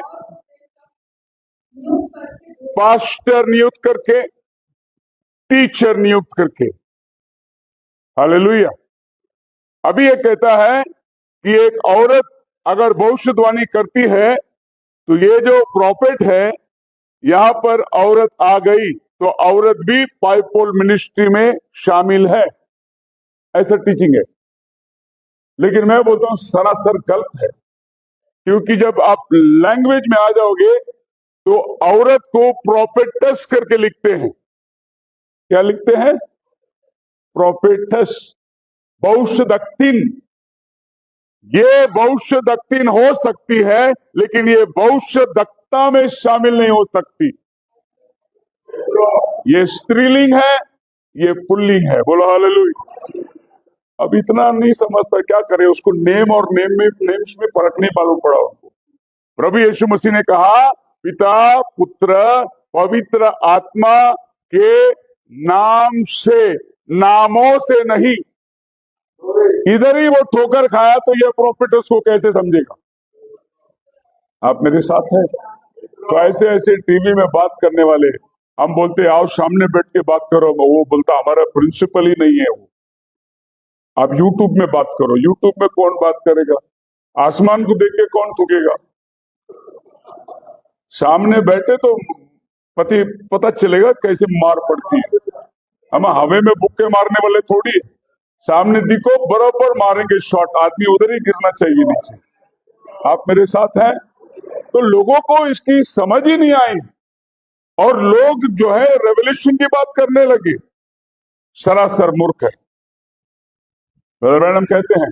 पास्टर नियुक्त करके, टीचर नियुक्त करके। हालेलुया। अभी ये कहता है कि एक औरत अगर भविष्यवाणी करती है तो ये जो प्रॉफिट है, यहां पर औरत आ गई तो औरत भी पाइपल मिनिस्ट्री में शामिल है, ऐसा टीचिंग है। लेकिन मैं बोलता हूं सरासर गलत है, क्योंकि जब आप लैंग्वेज में आ जाओगे तो औरत को प्रोफेटस करके लिखते हैं। क्या लिखते हैं? प्रोफेटस, भविष्यद्वक्तिन। ये भविष्यद्वक्तिन हो सकती है, लेकिन ये भविष्यद्वक्ता में शामिल नहीं हो सकती। ये स्त्रीलिंग है, ये पुल्लिंग है। बोलो हालेलुया। अब इतना नहीं समझता, क्या करे, उसको नेम और नेम्स में फर्क नहीं मालूम पड़ा उनको। प्रभु यीशु मसीह ने कहा पिता पुत्र पवित्र आत्मा के नाम से, नामों से नहीं। इधर ही वो ठोकर खाया तो ये प्रॉफिट उसको कैसे समझेगा? आप मेरे साथ हैं? तो ऐसे ऐसे टीवी में बात करने वाले, हम बोलते आओ सामने बैठ के बात करो, वो बोलता हमारा प्रिंसिपल ही नहीं है वो। आप यूट्यूब में बात करो, यूट्यूब में कौन बात करेगा? आसमान को देख के कौन थूकेगा? सामने बैठे तो पता चलेगा कैसे मार पड़ती है। हम हवा में बुक्के मारने वाले थोड़ी, सामने दिखो बराबर मारेंगे शॉट, आदमी उधर ही गिरना चाहिए नीचे। आप मेरे साथ हैं? तो लोगों को इसकी समझ ही नहीं आई, और लोग जो है रेवोल्यूशन की बात करने लगे। सरासर मूर्ख है। ब्रदर ब्रैनम कहते हैं,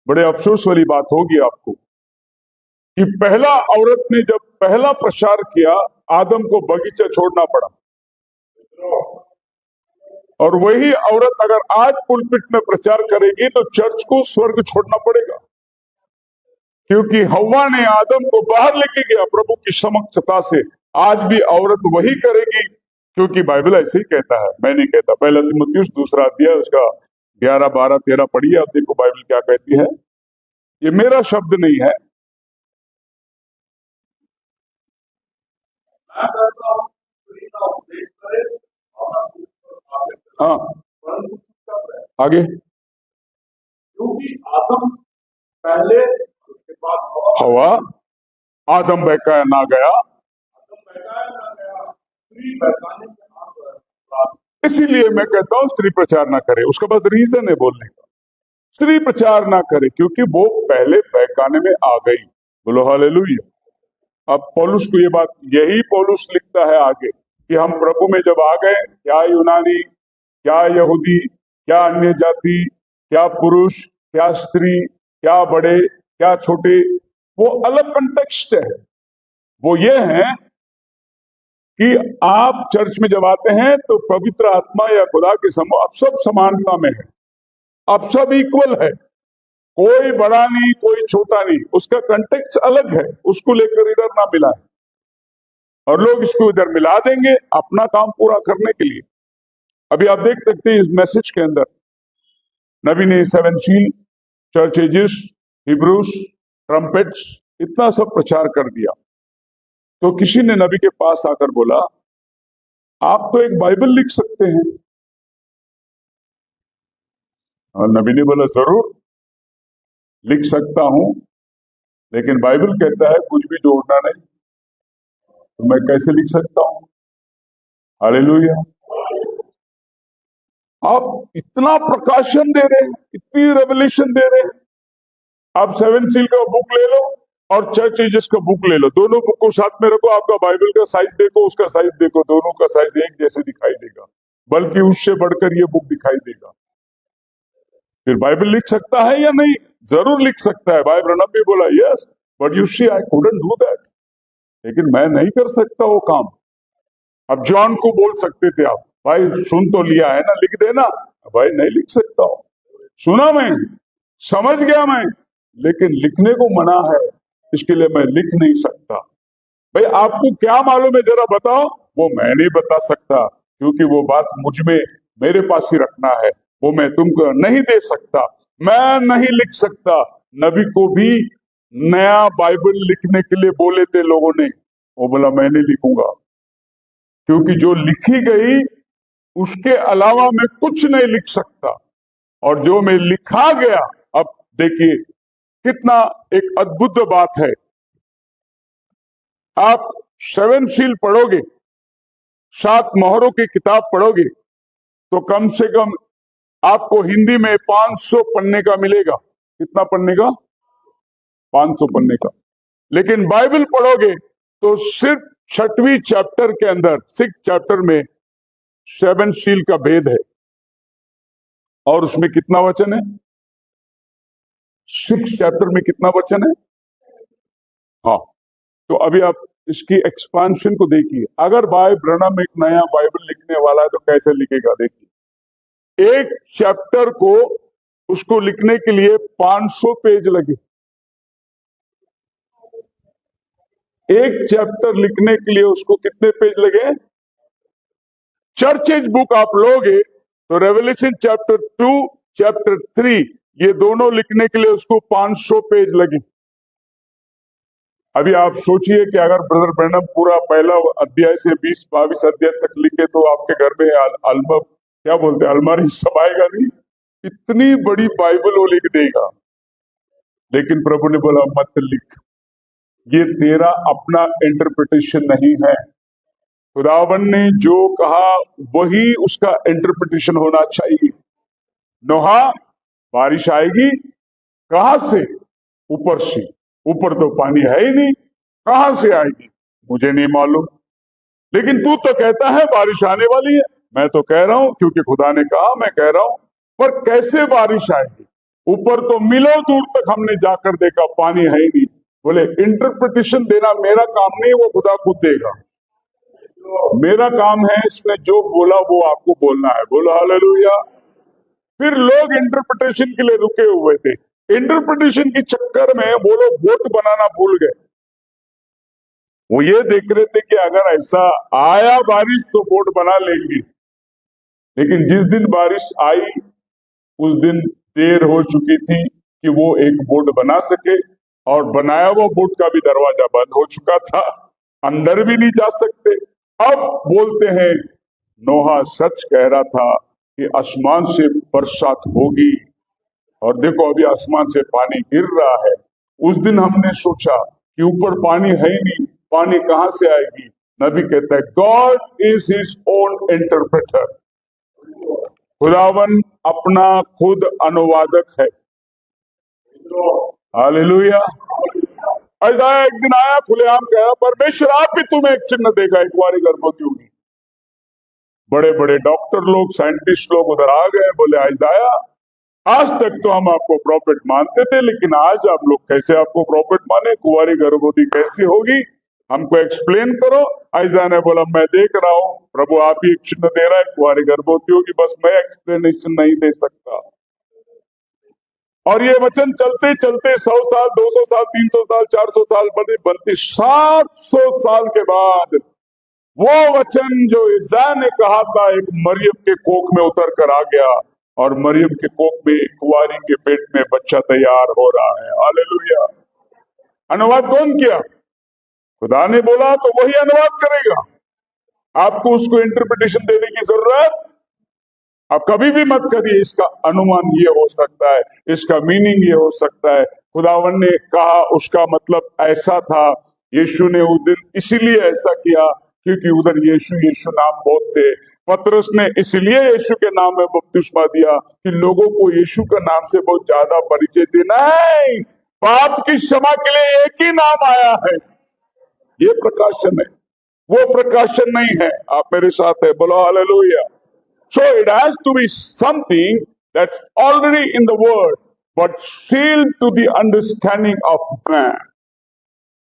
बड़े अफसोस वाली बात होगी आपको कि पहला औरत ने जब पहला प्रचार किया, आदम को बगीचा छोड़ना पड़ा। और वही औरत अगर आज पुलपिट में प्रचार करेगी तो चर्च को स्वर्ग छोड़ना पड़ेगा, क्योंकि हव्वा ने आदम को बाहर लेके गया प्रभु की समक्षता से। आज भी औरत वही करेगी, क्योंकि बाइबल ऐसे ही कहता है, मैं नहीं कहता। पहला तीमुथियुस 2 अध्याय उसका 11, 12, 13 पढ़िए, आप देखो बाइबल क्या कहती है। ये मेरा शब्द नहीं है। हाँ, आगे। क्योंकि आदम पहले, उसके बाद हवा, आदम बहकाया ना गया, इसीलिए मैं कहता हूं स्त्री प्रचार ना करे। उसका बस रीजन है बोलने का, स्त्री प्रचार ना करे क्योंकि वो पहले बहकाने में आ गई। बोलो हालेलुया। अब पौलुस को ये बात, यही पौलुस लिखता है आगे कि हम प्रभु में जब आ गए, क्या यूनानी, क्या यहूदी, क्या अन्य जाति, क्या पुरुष, क्या स्त्री, क्या बड़े, क्या छोटे, वो अलग कंटेक्स्ट है। वो ये है कि आप चर्च में जब आते हैं तो पवित्र आत्मा या खुदा के समूह, अब सब समानता में है, अब सब इक्वल है, कोई बड़ा नहीं कोई छोटा नहीं, उसका कंटेक्स्ट अलग है, उसको लेकर इधर ना मिलाएं। और लोग इसको इधर मिला देंगे अपना काम पूरा करने के लिए। अभी आप देख सकते हैं इस मैसेज के अंदर नबी ने 7 seal, church edges, Hebrews, trumpets, इतना सब प्रचार कर दिया। तो किसी ने नबी के पास आकर बोला, आप तो एक बाइबल लिख सकते हैं। और नबी ने बोला, जरूर लिख सकता हूं, लेकिन बाइबल कहता है कुछ भी जोड़ना नहीं, तो मैं कैसे लिख सकता हूं? हालेलुया। आप इतना प्रकाशन दे रहे हैं, इतनी रेवलेशन दे रहे हैं। आप 7 सील का बुक ले लो और चर्च एजेस का बुक ले लो, दोनों बुक को साथ में रखो, आपका बाइबल का साइज देखो, उसका साइज देखो, दोनों का साइज एक जैसे दिखाई देगा, बल्कि उससे बढ़कर ये बुक दिखाई देगा। फिर बाइबल लिख सकता है या नहीं? जरूर लिख सकता है। भाई ब्रनम भी बोला yes, but you see I couldn't do that, लेकिन मैं नहीं कर सकता वो काम। अब जॉन को बोल सकते थे आप, भाई सुन तो लिया है ना, लिख देना। भाई नहीं लिख सकता हूं, सुना मैं, समझ गया मैं, लेकिन लिखने को मना है, इसके लिए मैं लिख नहीं सकता। भाई आपको क्या मालूम है जरा बताओ? वो मैं नहीं बता सकता, क्योंकि वो बात मुझ में, मेरे पास ही रखना है, वो मैं तुमको नहीं दे सकता, मैं नहीं लिख सकता। नबी को भी नया बाइबल लिखने के लिए बोले थे लोगों ने, वो बोला मैं नहीं लिखूंगा, क्योंकि जो लिखी गई उसके अलावा मैं कुछ नहीं लिख सकता। और जो मैं लिखा गया, अब देखिए कितना एक अद्भुत बात है। आप 7 सील पढ़ोगे, 7 मोहरों की किताब पढ़ोगे, तो कम से कम आपको हिंदी में 500 पन्ने का मिलेगा। कितना पन्ने का? 500 पन्ने का। लेकिन बाइबल पढ़ोगे तो सिर्फ 6वीं चैप्टर के अंदर, 6 चैप्टर में 7 सील का भेद है। और उसमें कितना वचन है? 6 चैप्टर में कितना वचन है? हाँ, तो अभी आप इसकी एक्सपांशन को देखिए। अगर भाई ब्रनम एक नया बाइबल लिखने वाला है तो कैसे लिखेगा? देखिए, एक चैप्टर को उसको लिखने के लिए 500 पेज लगे। एक चैप्टर लिखने के लिए उसको कितने पेज लगे? चर्चेज बुक आप लोगे तो रेवलेशन चैप्टर 2, चैप्टर 3, ये दोनों लिखने के लिए उसको 500 पेज लगे। अभी आप सोचिए कि अगर ब्रदर ब्रैनम पूरा पहला अध्याय से 20-22 अध्याय तक लिखे तो आपके घर में क्या बोलते हैं, अलमारी समाएगा नहीं। इतनी बड़ी बाइबल वो लिख देगा। लेकिन प्रभु ने बोला मत लिख, ये तेरा अपना इंटरप्रिटेशन नहीं है। खुदावन ने जो कहा वही उसका इंटरप्रिटेशन होना चाहिए। नोहा, बारिश आएगी कहां से? ऊपर से। ऊपर तो पानी है ही नहीं, कहां से आएगी? मुझे नहीं मालूम, लेकिन तू तो कहता है बारिश आने वाली है। मैं तो कह रहा हूं क्योंकि खुदा ने कहा, मैं कह रहा हूं, पर कैसे बारिश आएगी? ऊपर तो मिलो दूर तक हमने जाकर देखा, पानी है ही नहीं। बोले इंटरप्रिटेशन देना मेरा काम नहीं, वो खुदा खुद देगा। मेरा काम है इसने जो बोला वो आपको बोलना है। बोलो हालेलुया। फिर लोग इंटरप्रिटेशन के लिए रुके हुए थे। इंटरप्रिटेशन के चक्कर में वो लोग वोट बनाना भूल गए। वो ये देख रहे थे कि अगर ऐसा आया बारिश तो वोट बना लेंगे, लेकिन जिस दिन बारिश आई उस दिन देर हो चुकी थी कि वो एक वोट बना सके, और बनाया हुआ वोट का भी दरवाजा बंद हो चुका था, अंदर भी नहीं जा सकते। अब बोलते हैं नोहा सच कह रहा था कि आसमान से बरसात होगी, और देखो अभी आसमान से पानी गिर रहा है। उस दिन हमने सोचा कि ऊपर पानी है ही नहीं, पानी कहां से आएगी? नबी कहता है God is his own interpreter. खुदावन अपना खुद अनुवादक है। हालेलुया। ऐसा एक दिन आया खुलेआम कहा, परमेश्वर आप भी तुम्हें एक चिन्ह देगा, एक बारी गर्भवती होगी। बड़े बड़े डॉक्टर लोग, साइंटिस्ट लोग उधर आ गए, बोले आइजाया आज तक तो हम आपको प्रॉफिट मानते थे, लेकिन आज आप लोग कैसे आपको प्रॉफिट माने? कुंवारी गर्भवती कैसी होगी? हमको एक्सप्लेन करो। आइजाया ने बोला मैं देख रहा हूं, प्रभु आप ही एक चिन्ह दे रहा है, कुंवारी गर्भवती होगी, बस मैं एक्सप्लेनेशन नहीं दे सकता। और ये वचन चलते चलते 100 साल, 200 साल, 300 साल, 400 साल बनती 700 साल के बाद वो वचन जो यशायाह ने कहा था एक मरियम के कोख में उतर कर आ गया, और मरियम के कोख में कुंवारी के पेट में बच्चा तैयार हो रहा है। हालेलुया। अनुवाद कौन किया? खुदा ने बोला तो वही अनुवाद करेगा। आपको उसको इंटरप्रिटेशन देने की जरूरत आप कभी भी मत करिए। इसका अनुमान ये हो सकता है, इसका मीनिंग ये हो सकता है, खुदावन ने कहा उसका मतलब ऐसा था, यीशु ने उस दिन इसीलिए ऐसा किया क्योंकि उधर यीशु यीशु नाम बहुत थे। पतरस ने इसलिए यीशु के नाम में बपतिस्मा दिया कि लोगों को यीशु के नाम से बहुत ज्यादा परिचय थी। नहीं, पाप की क्षमा के लिए एक ही नाम आया है, ये प्रकाशन है, वो प्रकाशन नहीं है। आप मेरे साथ है, बोलो hallelujah. So it has to be something that's already in the word, but sealed to the understanding of man.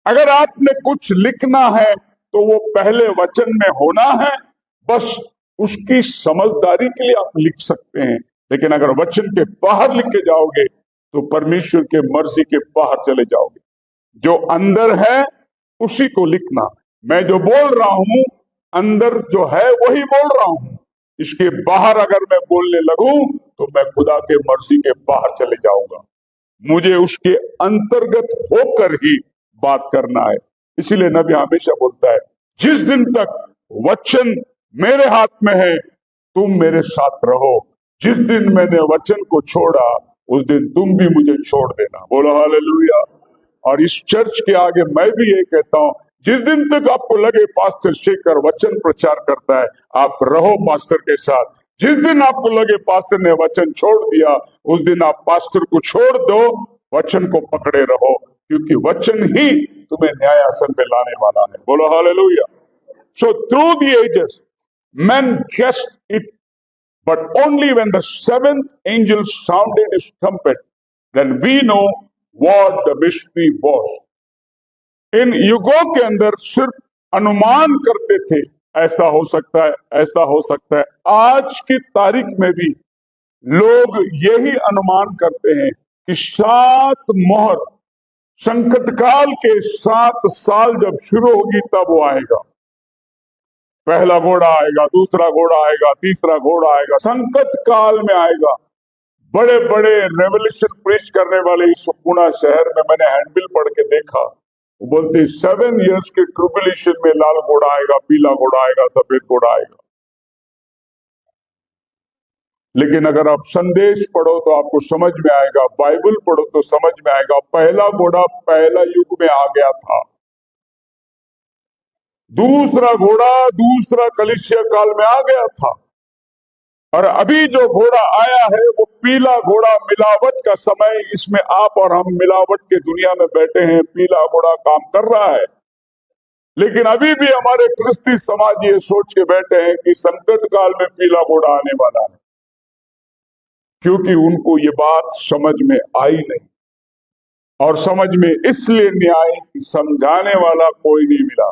अगर आपने कुछ लिखना है तो वो पहले वचन में होना है, बस उसकी समझदारी के लिए आप लिख सकते हैं। लेकिन अगर वचन के बाहर लिख के जाओगे तो परमेश्वर के मर्जी के बाहर चले जाओगे। जो अंदर है उसी को लिखना। मैं जो बोल रहा हूं अंदर जो है वही बोल रहा हूं, इसके बाहर अगर मैं बोलने लगूं तो मैं खुदा के मर्जी के बाहर चले जाऊंगा। मुझे उसके अंतर्गत होकर ही बात करना है। इसीलिए नबी हमेशा बोलता है, जिस दिन तक वचन मेरे हाथ में है तुम मेरे साथ रहो, जिस दिन मैंने वचन को छोड़ा उस दिन तुम भी मुझे छोड़ देना। बोलो हालेलुया। और इस चर्च के आगे मैं भी ये कहता हूं, जिस दिन तक आपको लगे पास्टर शेखर वचन प्रचार करता है, आप रहो पास्टर के साथ। जिस दिन आपको लगे पास्टर ने वचन छोड़ दिया, उस दिन आप पास्टर को छोड़ दो, वचन को पकड़े रहो, क्योंकि वचन ही तुम्हें न्याय आसन पे लाने वाला है। बोलो hallelujah. So through the ages men guessed it, but only when the seventh angel sounded his trumpet, then we know what the mystery was. इन युगों के अंदर सिर्फ अनुमान करते थे, ऐसा हो सकता है, ऐसा हो सकता है। आज की तारीख में भी लोग यही अनुमान करते हैं कि 7 मोहर संकट काल के 7 साल जब शुरू होगी तब वो आएगा। पहला घोड़ा आएगा, दूसरा घोड़ा आएगा, तीसरा घोड़ा आएगा, संकट काल में आएगा। बड़े बड़े रेवल्यूशन प्रीच करने वाले इस पुणे शहर में मैंने हैंडबिल पढ़ के देखा, वो बोलते 7 इयर्स के ट्रिब्यूलेशन में लाल घोड़ा आएगा, पीला घोड़ा आएगा, सफेद घोड़ा आएगा। लेकिन अगर आप संदेश पढ़ो तो आपको समझ में आएगा, बाइबल पढ़ो तो समझ में आएगा, पहला घोड़ा पहला युग में आ गया था, दूसरा घोड़ा दूसरा कलीसिया काल में आ गया था, और अभी जो घोड़ा आया है वो पीला घोड़ा मिलावट का समय। इसमें आप और हम मिलावट के दुनिया में बैठे हैं, पीला घोड़ा काम कर रहा है। लेकिन अभी भी हमारे क्रिस्ती समाज ये सोच के बैठे हैं कि संकट काल में पीला घोड़ा आने वाला है, क्योंकि उनको ये बात समझ में आई नहीं। और समझ में इसलिए नहीं आई कि समझाने वाला कोई नहीं मिला।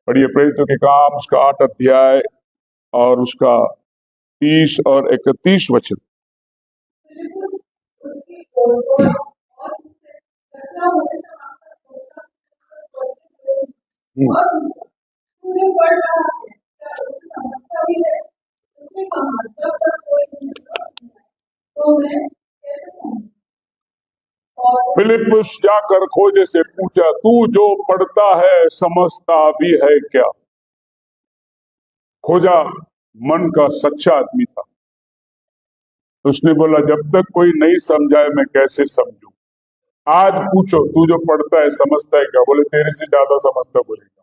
पढ़िए प्रेरितों के काम उसका 8 अध्याय और उसका 30 और 31 वचन। फिलिप्पुस जाकर खोजे से पूछा, तू जो पढ़ता है समझता भी है क्या? खोजा मन का सच्चा आदमी था। उसने बोला, जब तक कोई नहीं समझाए मैं कैसे समझूं? आज पूछो, तू जो पढ़ता है समझता है क्या? बोले, तेरे से ज्यादा समझता बोलेगा।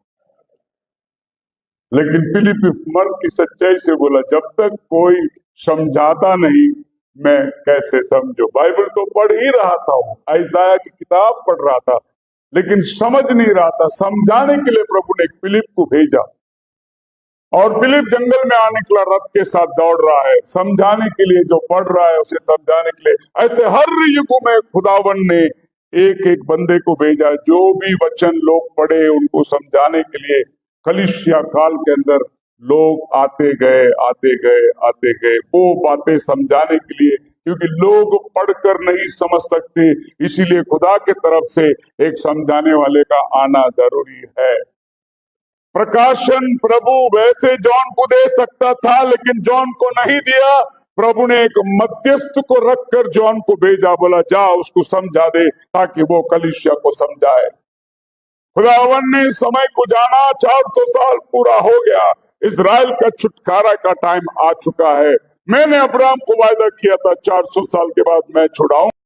लेकिन फिलिप्पुस मन की सच्चाई से बोला, जब तक कोई समझाता नहीं मैं कैसे समझूं? बाइबल तो पढ़ ही रहा था, वो आइज़ाया की किताब पढ़ रहा था, लेकिन समझ नहीं रहा था। समझाने के लिए प्रभु ने फिलिप को भेजा, और फिलिप जंगल में आने के लिए रथ के साथ दौड़ रहा है, समझाने के लिए। जो पढ़ रहा है उसे समझाने के लिए। ऐसे हर युग में खुदावन ने एक एक बंदे को भेजा, जो भी वचन लोग पढ़े उनको समझाने के लिए। कलीसिया काल के अंदर लोग आते गए, आते गए, आते गए, वो बातें समझाने के लिए, क्योंकि लोग पढ़कर नहीं समझ सकते, इसीलिए खुदा के तरफ से एक समझाने वाले का आना जरूरी है। प्रकाशन प्रभु वैसे जॉन को दे सकता था, लेकिन जॉन को नहीं दिया। प्रभु ने एक मध्यस्थ को रखकर जॉन को भेजा, बोला जा उसको समझा दे ताकि वो कलीसिया को समझाए। खुदावन ने समय को जाना, 400 साल पूरा हो गया, इजराइल का छुटकारा का टाइम आ चुका है। मैंने अब्राहम को वायदा किया था 400 साल के बाद मैं छुड़ाऊं